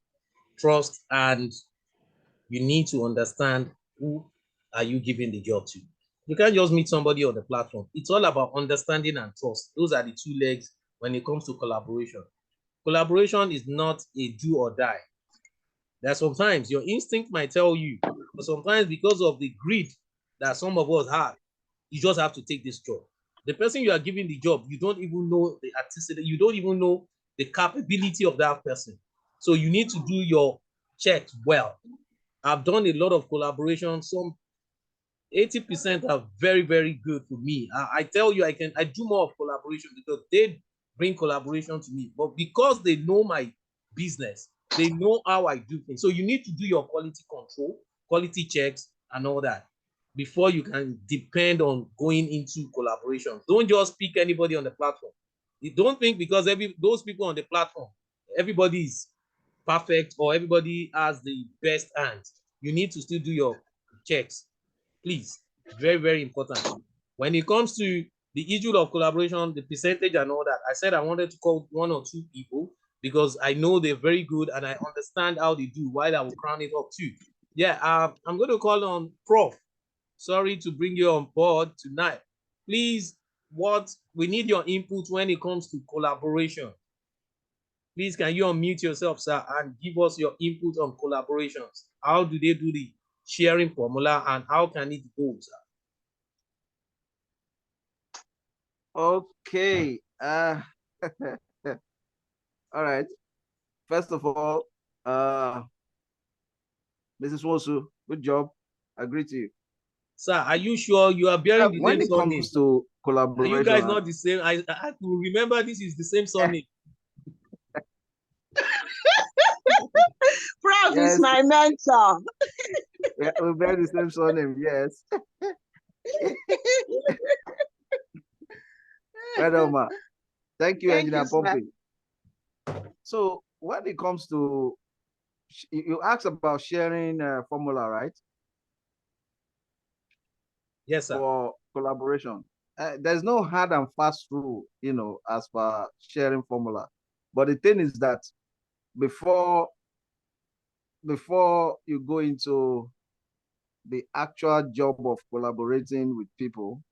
trust, and you need to understand who are you giving the job to. You can't just meet somebody on the platform. It's all about understanding and trust. Those are the 2 legs when it comes to collaboration. Collaboration is not a do or die. That sometimes your instinct might tell you, but sometimes because of the greed that some of us have, you just have to take this job. The person you are giving the job, you don't even know the artistic, you don't even know the capability of that person. So you need to do your checks well. I've done a lot of collaboration. Some 80% are very, very good for me. I tell you, I do more of collaboration because they bring collaboration to me. But because they know my business, they know how I do things. So you need to do your quality control, quality checks, and all that before you can depend on going into collaboration. Don't just pick anybody on the platform. You don't think because those people on the platform, everybody is perfect or everybody has the best hand. You need to still do your checks. Please, very, very important. When it comes to the issue of collaboration, the percentage and all that, I said I wanted to call 1 or 2 people because I know they're very good and I understand how they do, while I will crown it up too. Yeah, I'm going to call on Prof. Sorry to bring you on board tonight. Please, we need your input when it comes to collaboration. Please, can you unmute yourself, sir, and give us your input on collaborations? How do they do the sharing formula and how can it go, sir? Okay. All right. First of all, Mrs. Wosu, good job. I agree to you. Sir, are you sure you are bearing the when same it surname? Comes to collaboration, are you guys not the same? I will remember this is the same surname. Prof Yes. is my mentor. Yeah, we bear the same surname. Yes. Well, ma. Thank you, Thank Engineer you, sir. Pompey. So when it comes to, you asked about sharing formula, right? Yes, sir. For collaboration. There's no hard and fast rule, as for sharing formula. But the thing is that before you go into the actual job of collaborating with people,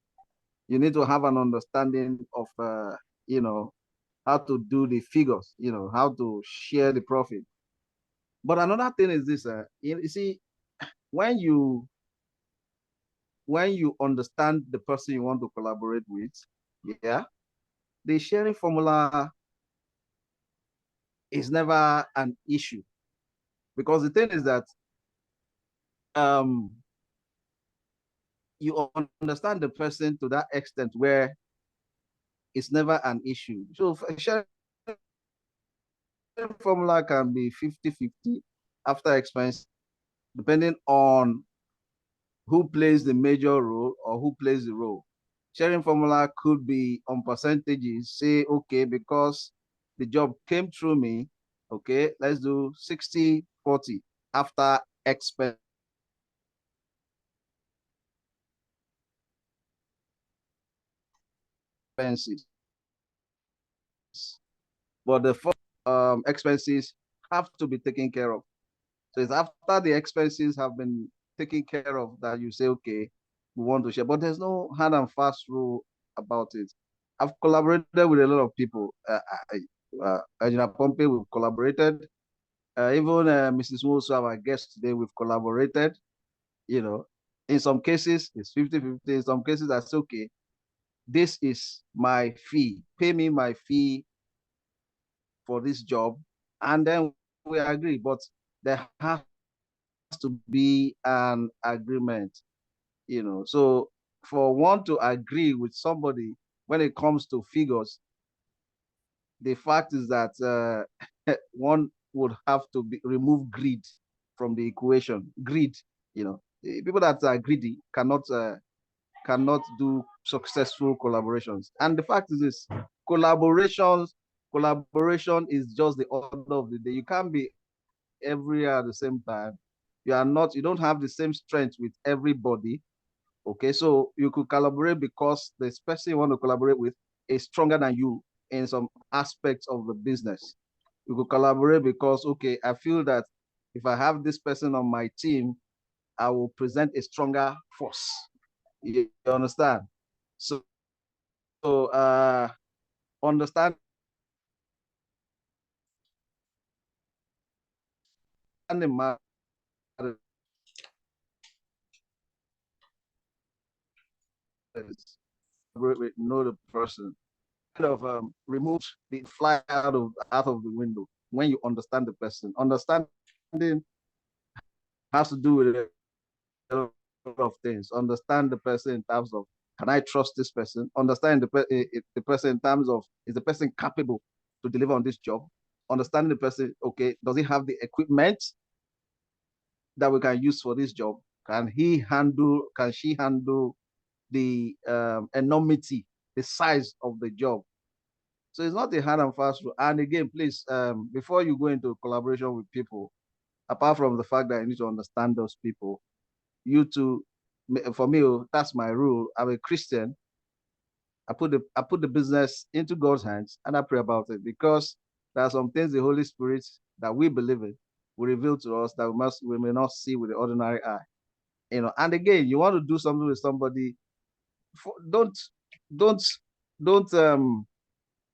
you need to have an understanding of, how to do the figures, how to share the profit. But another thing is this, you see, when you understand the person you want to collaborate with, yeah, the sharing formula is never an issue, because the thing is that um you understand the person to that extent where it's never an issue. So sharing formula can be 50-50 after expense, depending on who plays the major role or who plays the role. Sharing formula could be on percentages. Say, okay, because the job came through me, okay, let's do 60-40 after expenses. But the first expenses have to be taken care of. So it's after the expenses have been taken care of that you say, okay, we want to share. But there's no hard and fast rule about it. I've collaborated with a lot of people. Engineer Pompey, we've collaborated. Even Mrs. Woso, our guest today, we've collaborated. In some cases, it's 50-50. In some cases, that's okay. This is my fee. Pay me my fee for this job. And then we agree. But there has to be an agreement, So for one to agree with somebody when it comes to figures, the fact is that one would have to remove greed from the equation. Greed, people that are greedy cannot do successful collaborations. And the fact is this: collaboration is just the order of the day. You can't be everywhere at the same time. You don't have the same strength with everybody. Okay, so you could collaborate because this person you want to collaborate with is stronger than you in some aspects of the business. You could collaborate because, okay, I feel that if I have this person on my team, I will present a stronger force. You understand? So understanding matters. Know the person. Kind of removes the fly out of the window when you understand the person. Understanding has to do with a lot of things. Understand the person in terms of, can I trust this person? Understand the person in terms of, is the person capable to deliver on this job? Understanding the person, okay, does he have the equipment that we can use for this job? Can she handle the enormity, the size of the job? So it's not a hard and fast rule. And again, please, before you go into collaboration with people, apart from the fact that you need to understand those people, you too, for me, that's my rule. I'm a Christian. I put the business into God's hands and I pray about it, because there are some things the Holy Spirit that we believe in will reveal to us that we may not see with the ordinary eye. And again, you want to do something with somebody, don't don't don't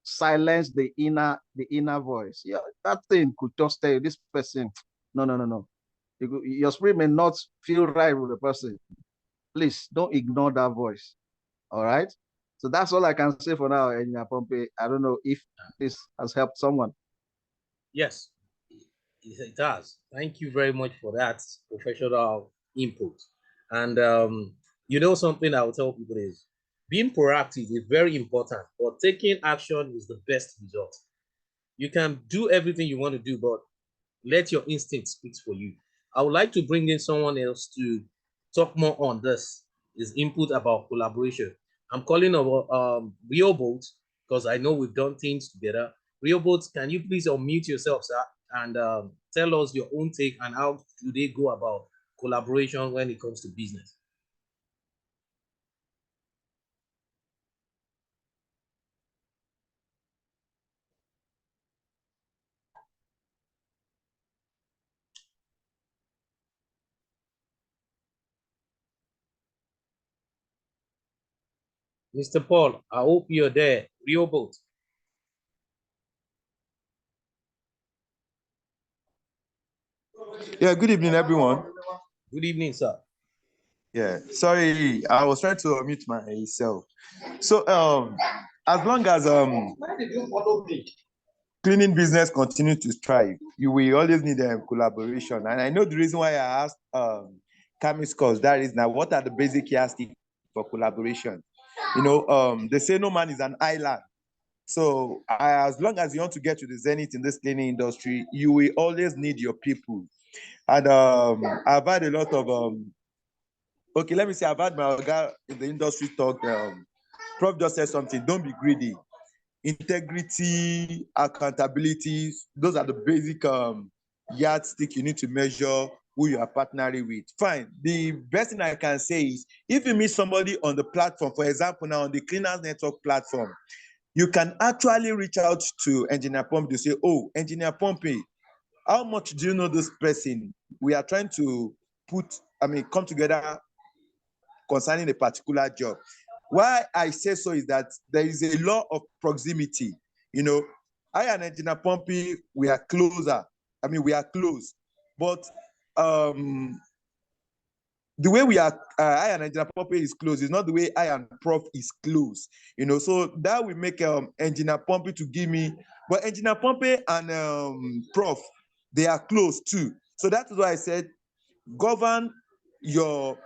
silence the inner voice. Yeah, that thing could just tell you, this person, no, no, no, no. Your spirit may not feel right with the person. Please don't ignore that voice. All right. So that's all I can say for now, Engineer Pompey. I don't know if this has helped someone. Yes, it does. Thank you very much for that professional input. And something I will tell people is, being proactive is very important, but taking action is the best result. You can do everything you want to do, but Let your instinct speak for you. I would like to bring in someone else to talk more on this, his input about collaboration. I'm calling about Rehoboth, because I know we've done things together. Rehoboth, can you please unmute yourself, sir, and tell us your own take and how do they go about collaboration when it comes to business? Mr. Paul, I hope you're there. Rehoboth. Yeah, good evening, everyone. Good evening, sir. Yeah, sorry, I was trying to unmute myself. So, as long as cleaning business continue to strive, you will always need collaboration. And I know the reason why I asked Camis cause that is now what are the basic yardsticks for collaboration? You know, they say no man is an island. So as long as you want to get to the zenith in this cleaning industry, you will always need your people. And I've had a lot of okay, let me say I've had my guy in the industry talk. Prof just said something. Don't be greedy. Integrity, accountability. Those are the basic yardstick you need to measure who you are partnering with. Fine. The best thing I can say is if you meet somebody on the platform, for example, now on the Cleaners Network platform, you can actually reach out to Engineer Pompey to say, oh, Engineer Pompey, how much do you know this person? We are trying to come together concerning a particular job. Why I say so is that there is a law of proximity. You know, I and Engineer Pompey, we are closer. We are close. But the way we are, I and Engineer Pompey is close. It's not the way I and Prof is close. You know, so that will make Engineer Pompey to give me. But Engineer Pompey and Prof, they are close too. So that is why I said, govern your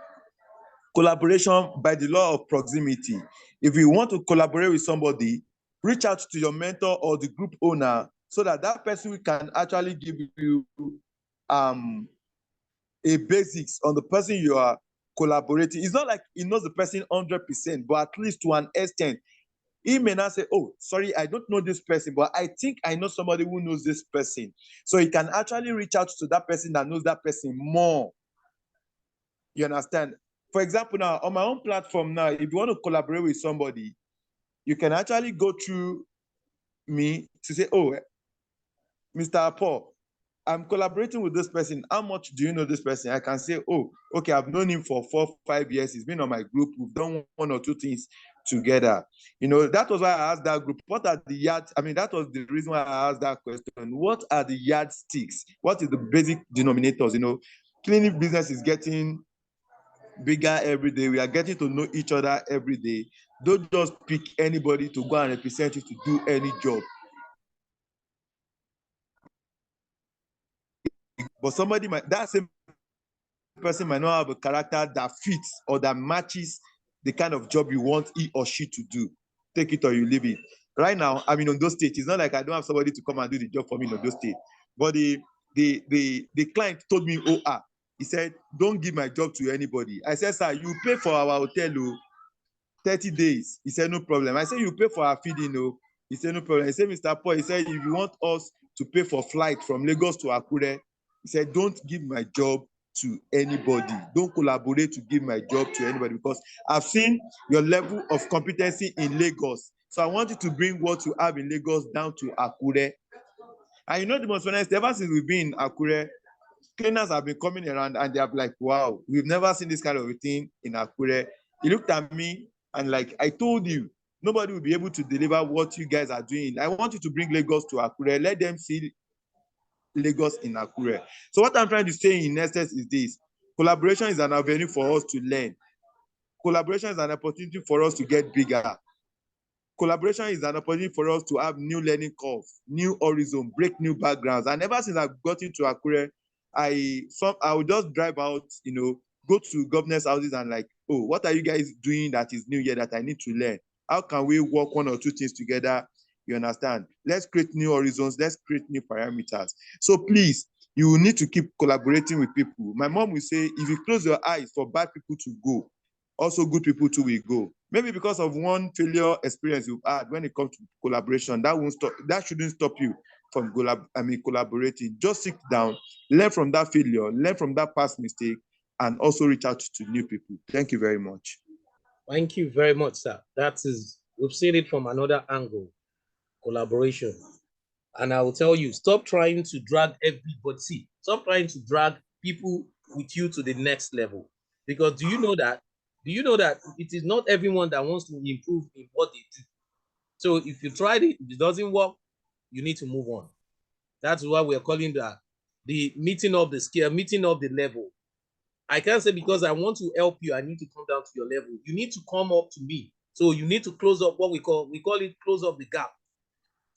collaboration by the law of proximity. If you want to collaborate with somebody, reach out to your mentor or the group owner so that that person can actually give you a basics on the person you are collaborating. It's not like he knows the person 100%, but at least to an extent. He may not say, oh, sorry, I don't know this person, but I think I know somebody who knows this person. So he can actually reach out to that person that knows that person more. You understand? For example, now, on my own platform now, if you want to collaborate with somebody, you can actually go through me to say, oh, Mr. Paul, I'm collaborating with this person. How much do you know this person? I can say, oh, okay, I've known him for 4-5 years. He's been on my group. We've done one or two things together. You know, that was why I asked that group, what are the yards? That was the reason why I asked that question. What are the yardsticks? What is the basic denominators? You know, cleaning business is getting bigger every day. We are getting to know each other every day. Don't just pick anybody to go and represent you to do any job. But that same person might not have a character that fits or that matches the kind of job you want he or she to do. Take it or you leave it. Right now, I'm in Ondo State. It's not like I don't have somebody to come and do the job for me in Ondo State. But the client told me, he said, don't give my job to anybody. I said, sir, you pay for our hotel 30 days. He said, no problem. I said, you pay for our feeding. He said, no problem. He said, Mr. Paul, he said, if you want us to pay for flight from Lagos to Akure, he said, don't give my job to anybody. Don't collaborate to give my job to anybody because I've seen your level of competency in Lagos. So I want you to bring what you have in Lagos down to Akure. And you know the most honest, ever since we've been in Akure, cleaners have been coming around and they're like, wow, we've never seen this kind of a thing in Akure. He looked at me and like, I told you, nobody will be able to deliver what you guys are doing. I want you to bring Lagos to Akure. Let them see Lagos in Akure. So what I'm trying to say in essence is this. Collaboration is an avenue for us to learn. Collaboration is an opportunity for us to get bigger. Collaboration is an opportunity for us to have new learning curves, new horizon, break new backgrounds. And ever since I've got into Akure, I will just drive out, go to governors' houses and like, oh, what are you guys doing that is new here that I need to learn? How can we work one or two things together? You understand? Let's create new horizons. Let's create new parameters. So please, You will need to keep collaborating with people. My mom will say, if you close your eyes for bad people to go, also good people too will go. Maybe because of one failure experience you've had when it comes to collaboration, that shouldn't stop you from collaborating. Just sit down, learn from that failure, learn from that past mistake, and also reach out to new people. Thank you very much. Thank you very much, sir. We've seen it from another angle, collaboration. And I will tell you, stop trying to drag everybody. See, stop trying to drag people with you to the next level. Because do you know that it is not everyone that wants to improve in what they do? So if you tried it, if it doesn't work, you need to move on. That's why we're calling that the meeting of the scale, meeting of the level. I can't say because I want to help you, I need to come down to your level. You need to come up to me. So you need to close up what we call it close up the gap.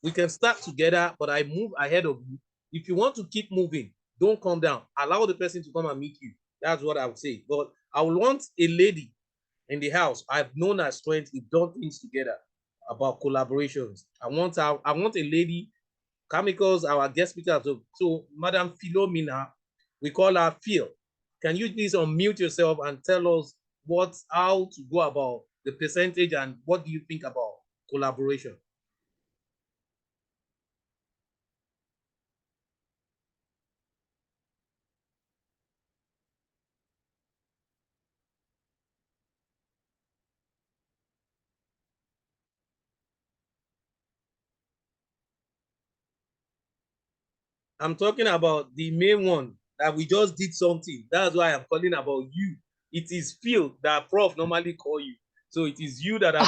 We can start together, but I move ahead of you. If you want to keep moving, don't come down. Allow the person to come and meet you. That's what I would say. But I would want a lady in the house. I've known her strength. We've done things together about collaborations. I want a lady. Chemicals, our guest speaker. So Madam Philomena, we call her Phil. Can you please unmute yourself and tell us how to go about the percentage and what do you think about collaboration? I'm talking about the main one that we just did something. That's why I'm calling about you. It is Phil that Prof normally call you. So it is you that I'm.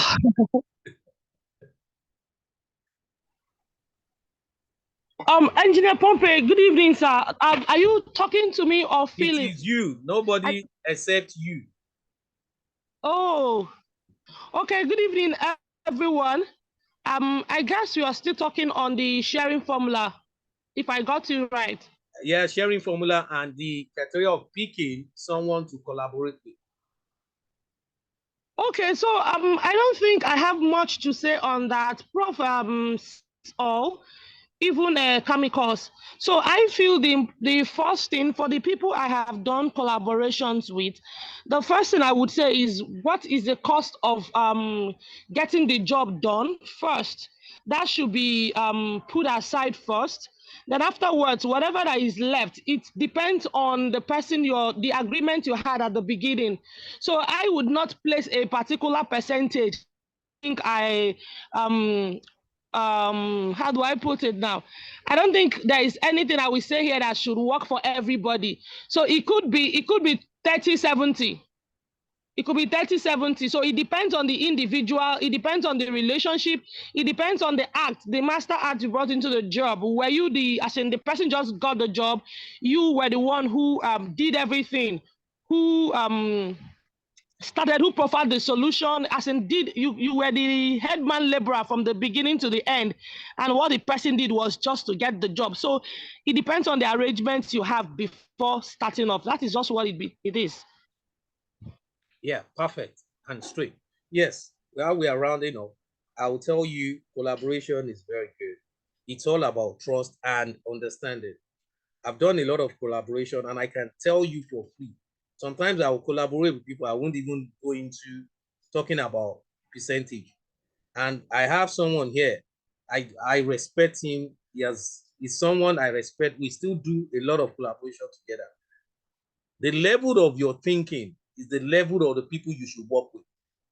Engineer Pompey, good evening, sir. Are you talking to me or Philip? It is you. Nobody except you. Oh, okay. Good evening, everyone. I guess you are still talking on the sharing formula, if I got you right. Yeah, sharing formula and the criteria of picking someone to collaborate with. Okay, so I don't think I have much to say on that, Prof. All even chemicals. So I feel the first thing for the people I have done collaborations with, the first thing I would say is what is the cost of getting the job done first. That should be put aside first. Then afterwards, whatever that is left, it depends on the person the agreement you had at the beginning. So I would not place a particular percentage. I think how do I put it now? I don't think there is anything I will say here that should work for everybody. So it could be 30-70. It could be 30-70. So it depends on the individual, it depends on the relationship, it depends on the act, the master act you brought into the job. Were you as in the person just got the job, you were the one who did everything, who started, who profiled the solution, as indeed you were the headman laborer from the beginning to the end, and what the person did was just to get the job. So it depends on the arrangements you have before starting off. That is just what it is. Yeah, perfect and straight. Yes, while we are rounding up, I will tell you collaboration is very good. It's all about trust and understanding. I've done a lot of collaboration and I can tell you for free. Sometimes I will collaborate with people. I won't even go into talking about percentage. And I have someone here. I respect him. He's someone I respect. We still do a lot of collaboration together. The level of your thinking is the level of the people you should work with.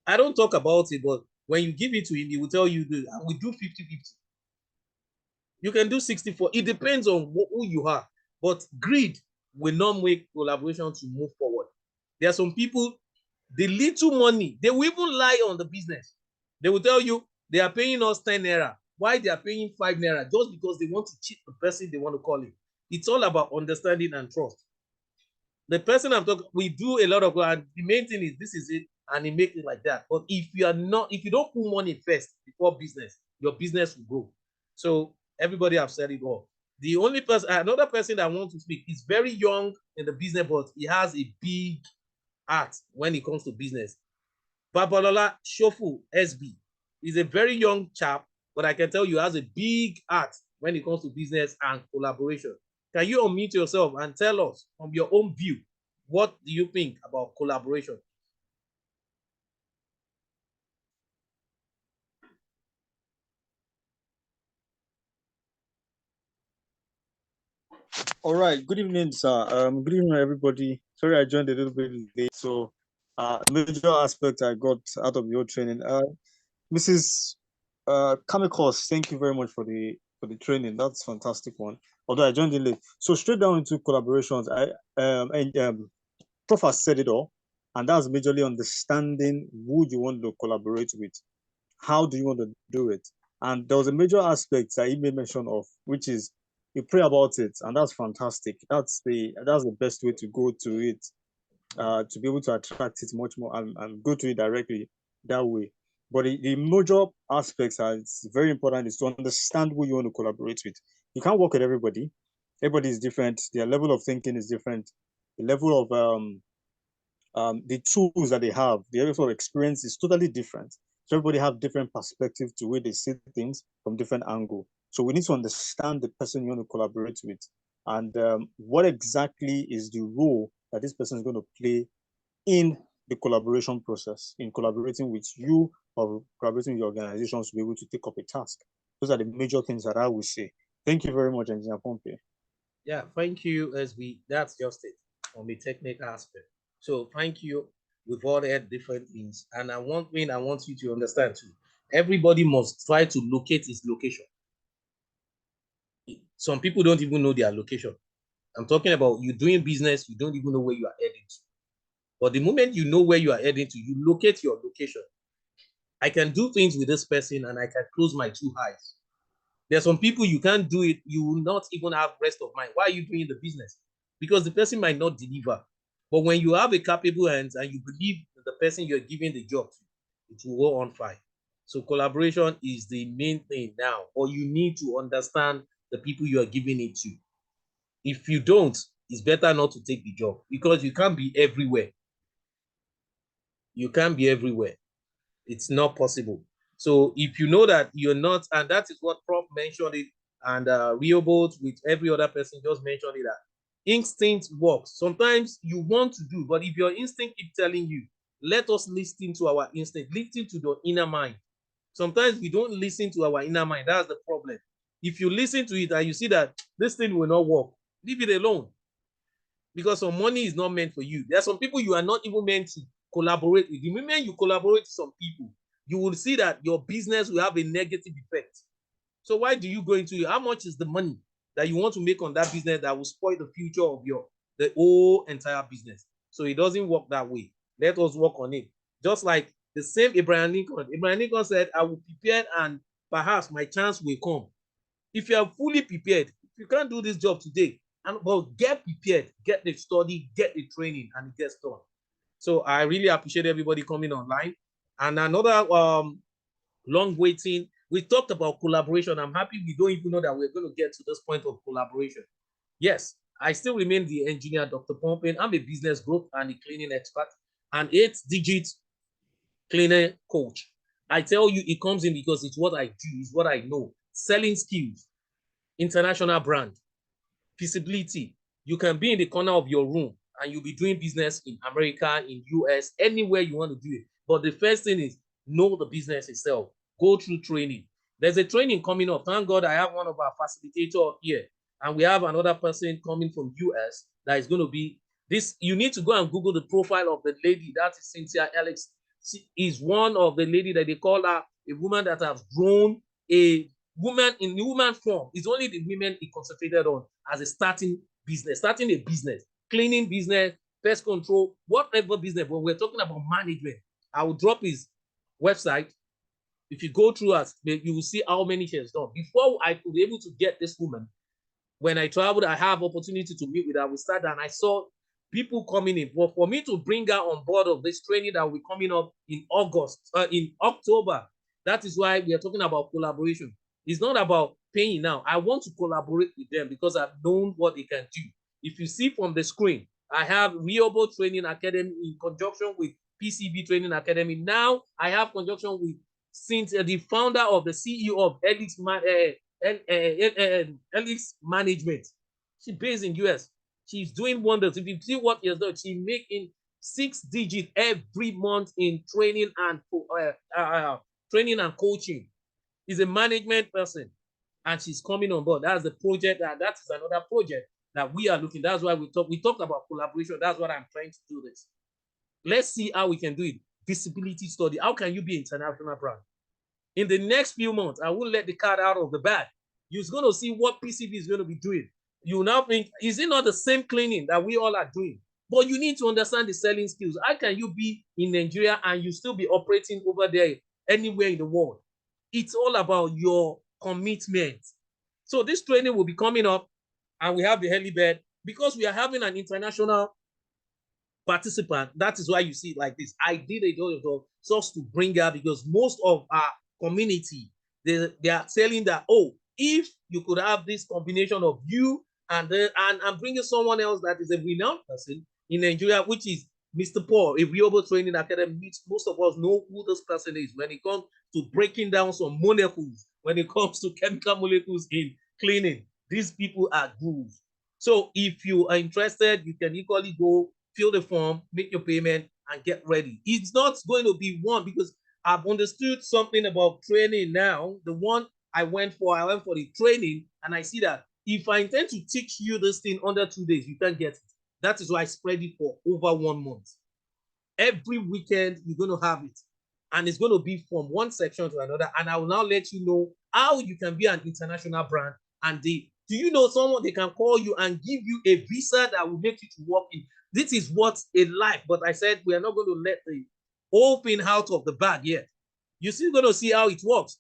I don't talk about it, but when you give it to him, he will tell you, we do 50-50. You can do 64. It depends on who you are. But greed will not make collaboration to move forward. There are some people, the little money, they will even lie on the business. They will tell you they are paying us 10 naira. Why they are paying 5 naira? Just because they want to cheat the person they want to call it. It's all about understanding and trust. The person I'm talking, we do a lot of, and the main thing is this is it, and he makes it like that. But if you don't put money first before business, your business will grow. So everybody have said it all. The only person, another person that I want to speak is very young in the business, but he has a big heart when it comes to business. Babalola Shofu SB is a very young chap, but I can tell you has a big heart when it comes to business and collaboration. Can you unmute yourself and tell us from your own view, what do you think about collaboration? All right. Good evening, sir. Good evening, everybody. Sorry, I joined a little bit late. So, major aspect I got out of your training. Mrs. Kamikos, thank you very much for the training. That's fantastic one. Although I joined in late. So straight down into collaborations, Prof has said it all, and that's majorly understanding who you want to collaborate with. How do you want to do it? And there was a major aspect that he made mention of, which is you pray about it, and that's fantastic. That's the best way to go to it, to be able to attract it much more and go to it directly that way. But the major aspects are it's very important is to understand who you want to collaborate with. You can't work with everybody. Everybody is different. Their level of thinking is different. The level of the tools that they have, the level of experience is totally different. So everybody have different perspective to where they see things from different angle. So we need to understand the person you want to collaborate with, and what exactly is the role that this person is going to play in the collaboration process, in collaborating with you or collaborating with your organizations to be able to take up a task. Those are the major things that I would say. Thank you very much, Engineer Pompey. Yeah, thank you, SB. That's just it on the technical aspect. So thank you. We've all had different things. And one thing I want you to understand too, everybody must try to locate his location. Some people don't even know their location. I'm talking about you doing business, you don't even know where you are heading to. But the moment you know where you are heading to, you locate your location. I can do things with this person and I can close my two eyes. There are some people you can't do it, you will not even have rest of mind. Why are you doing the business? Because the person might not deliver. But when you have a capable hands and you believe the person you're giving the job to, it will go on fine. So collaboration is the main thing now, or you need to understand the people you are giving it to. If you don't, it's better not to take the job because you can't be everywhere. You can't be everywhere. It's not possible. So if you know that you're not, and that is what Prof mentioned it, and Rehoboth with every other person just mentioned it, that instinct works. Sometimes you want to do, but if your instinct keeps telling you, let us listen to our instinct, listen to the inner mind. Sometimes we don't listen to our inner mind. That's the problem. If you listen to it and you see that this thing will not work, leave it alone. Because some money is not meant for you. There are some people you are not even meant to collaborate with. The moment you collaborate with some people, you will see that your business will have a negative effect. So why do you go into it? How much is the money that you want to make on that business that will spoil the future of the whole entire business? So it doesn't work that way. Let us work on it. Just like the same Abraham Lincoln. Abraham Lincoln said, I will prepare and perhaps my chance will come. If you are fully prepared, if you can't do this job today, but get prepared, get the study, get the training, and it gets done. So I really appreciate everybody coming online. And another long waiting, we talked about collaboration. I'm happy we don't even know that we're going to get to this point of collaboration. Yes, I still remain the engineer, Dr. Pompey. I'm a business growth and a cleaning expert, an 8-digit cleaner coach. I tell you, it comes in because it's what I do, it's what I know. Selling skills, international brand, feasibility. You can be in the corner of your room and you'll be doing business in America, in US, anywhere you want to do it. But the first thing is know the business itself. Go through training. There's a training coming up. Thank God I have one of our facilitators here. And we have another person coming from US that is going to be this. You need to go and Google the profile of the lady. That is Cynthia Alex. She is one of the lady that they call her a woman that has grown a woman in the woman form. It's only the women he concentrated on as a starting business, starting a business, cleaning business, pest control, whatever business. But we're talking about management. I will drop his website. If you go through us, you will see how many she has done. Before I could be able to get this woman, when I traveled, I have opportunity to meet with her. We started and I saw people coming in. But for me to bring her on board of this training that will be coming up in October, that is why we are talking about collaboration. It's not about paying now. I want to collaborate with them because I've known what they can do. If you see from the screen, I have Rehoboth Training Academy in conjunction with PCB Training Academy. Now I have conjunction with Cynthia, the founder of the CEO of Elix Management. She's based in US. She's doing wonders. If you see what she has done, she's making 6 digits every month in training and coaching. She's a management person, and she's coming on board. That's the project. That is another project that we are looking. That's why we talk about collaboration. That's what I'm trying to do this. Let's see how we can do it. Visibility study. How can you be an international brand? In the next few months, I will let the cat out of the bag. You're going to see what PCB is going to be doing. You now think, is it not the same cleaning that we all are doing? But you need to understand the selling skills. How can you be in Nigeria and you still be operating over there anywhere in the world? It's all about your commitment. So this training will be coming up, and we have the helibed because we are having an international participant. That is why you see it like this. I did a door just to bring her, because most of our community, they are telling that, oh, if you could have this combination of you and bringing someone else that is a renowned person in Nigeria, which is Mr. Paul, a Global Training Academy, which most of us know who this person is when it comes to breaking down some molecules, when it comes to chemical molecules in cleaning. These people are good. So if you are interested, you can equally go fill the form, make your payment, and get ready. It's not going to be one, because I've understood something about training now. The one I went for the training, and I see that if I intend to teach you this thing under 2 days, you can't get it. That is why I spread it for over 1 month. Every weekend, you're going to have it. And it's going to be from one section to another. And I will now let you know how you can be an international brand. And do you know someone they can call you and give you a visa that will make you to work in? This is what's a life. But I said we are not going to let the whole thing out of the bag yet. You're still going to see how it works.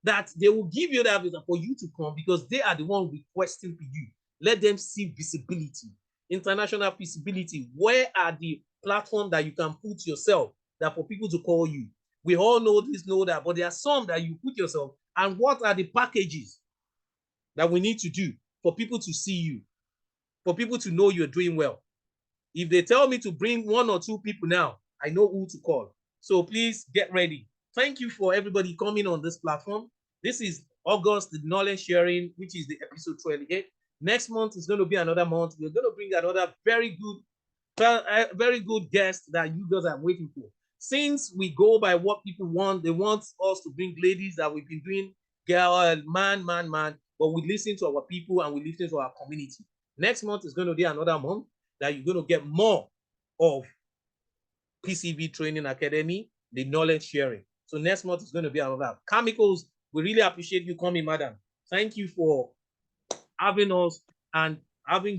That they will give you that visa for you to come, because they are the one requesting for you. Let them see visibility, international visibility. Where are the platforms that you can put yourself that for people to call you? We all know this, know that, but there are some that you put yourself. And what are the packages that we need to do for people to see you, for people to know you're doing well? If they tell me to bring 1 or 2 people now, I know who to call. So please get ready. Thank you for everybody coming on this platform. This is August, the knowledge sharing, which is the episode 28. Next month is going to be another month. We're going to bring another very good guest that you guys are waiting for. Since we go by what people want, they want us to bring ladies that we've been doing, girl, man, but we listen to our people and we listen to our community. Next month is going to be another month that you're going to get more of PCB Training Academy, the knowledge sharing. So next month is going to be another. Chemicals, we really appreciate you coming, madam. Thank you for having us and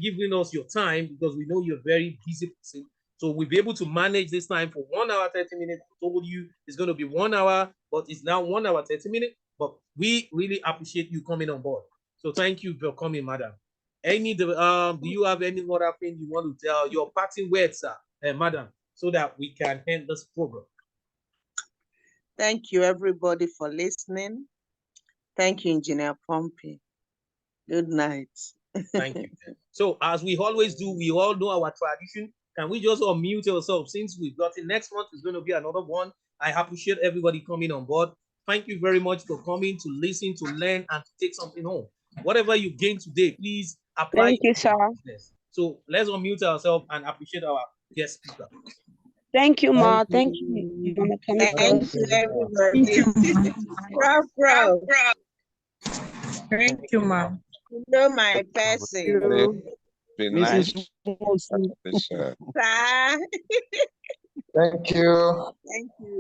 given us your time, because we know you're a very busy person. So we'll be able to manage this time for 1 hour, 30 minutes. I told you it's going to be 1 hour, but it's now 1 hour, 30 minutes. But we really appreciate you coming on board. So thank you for coming, madam. Do you have any other thing you want to tell your parting words, sir, madam, so that we can end this program? Thank you, everybody, for listening. Thank you, Engineer Pompey. Good night. Thank you. So as we always do, we all know our tradition. Can we just unmute ourselves, since we've got it? Next month is going to be another one. I appreciate everybody coming on board. Thank you very much for coming to listen, to learn, and to take something home. Whatever you gained today, please apply. Thank you, sir. So let's unmute ourselves and appreciate our guest speaker. Thank you, Ma. Thank you, Mama. Thank you, everybody. Bro. Thank you, Ma. You know my person. Be nice. Sir. Thank you. Thank you.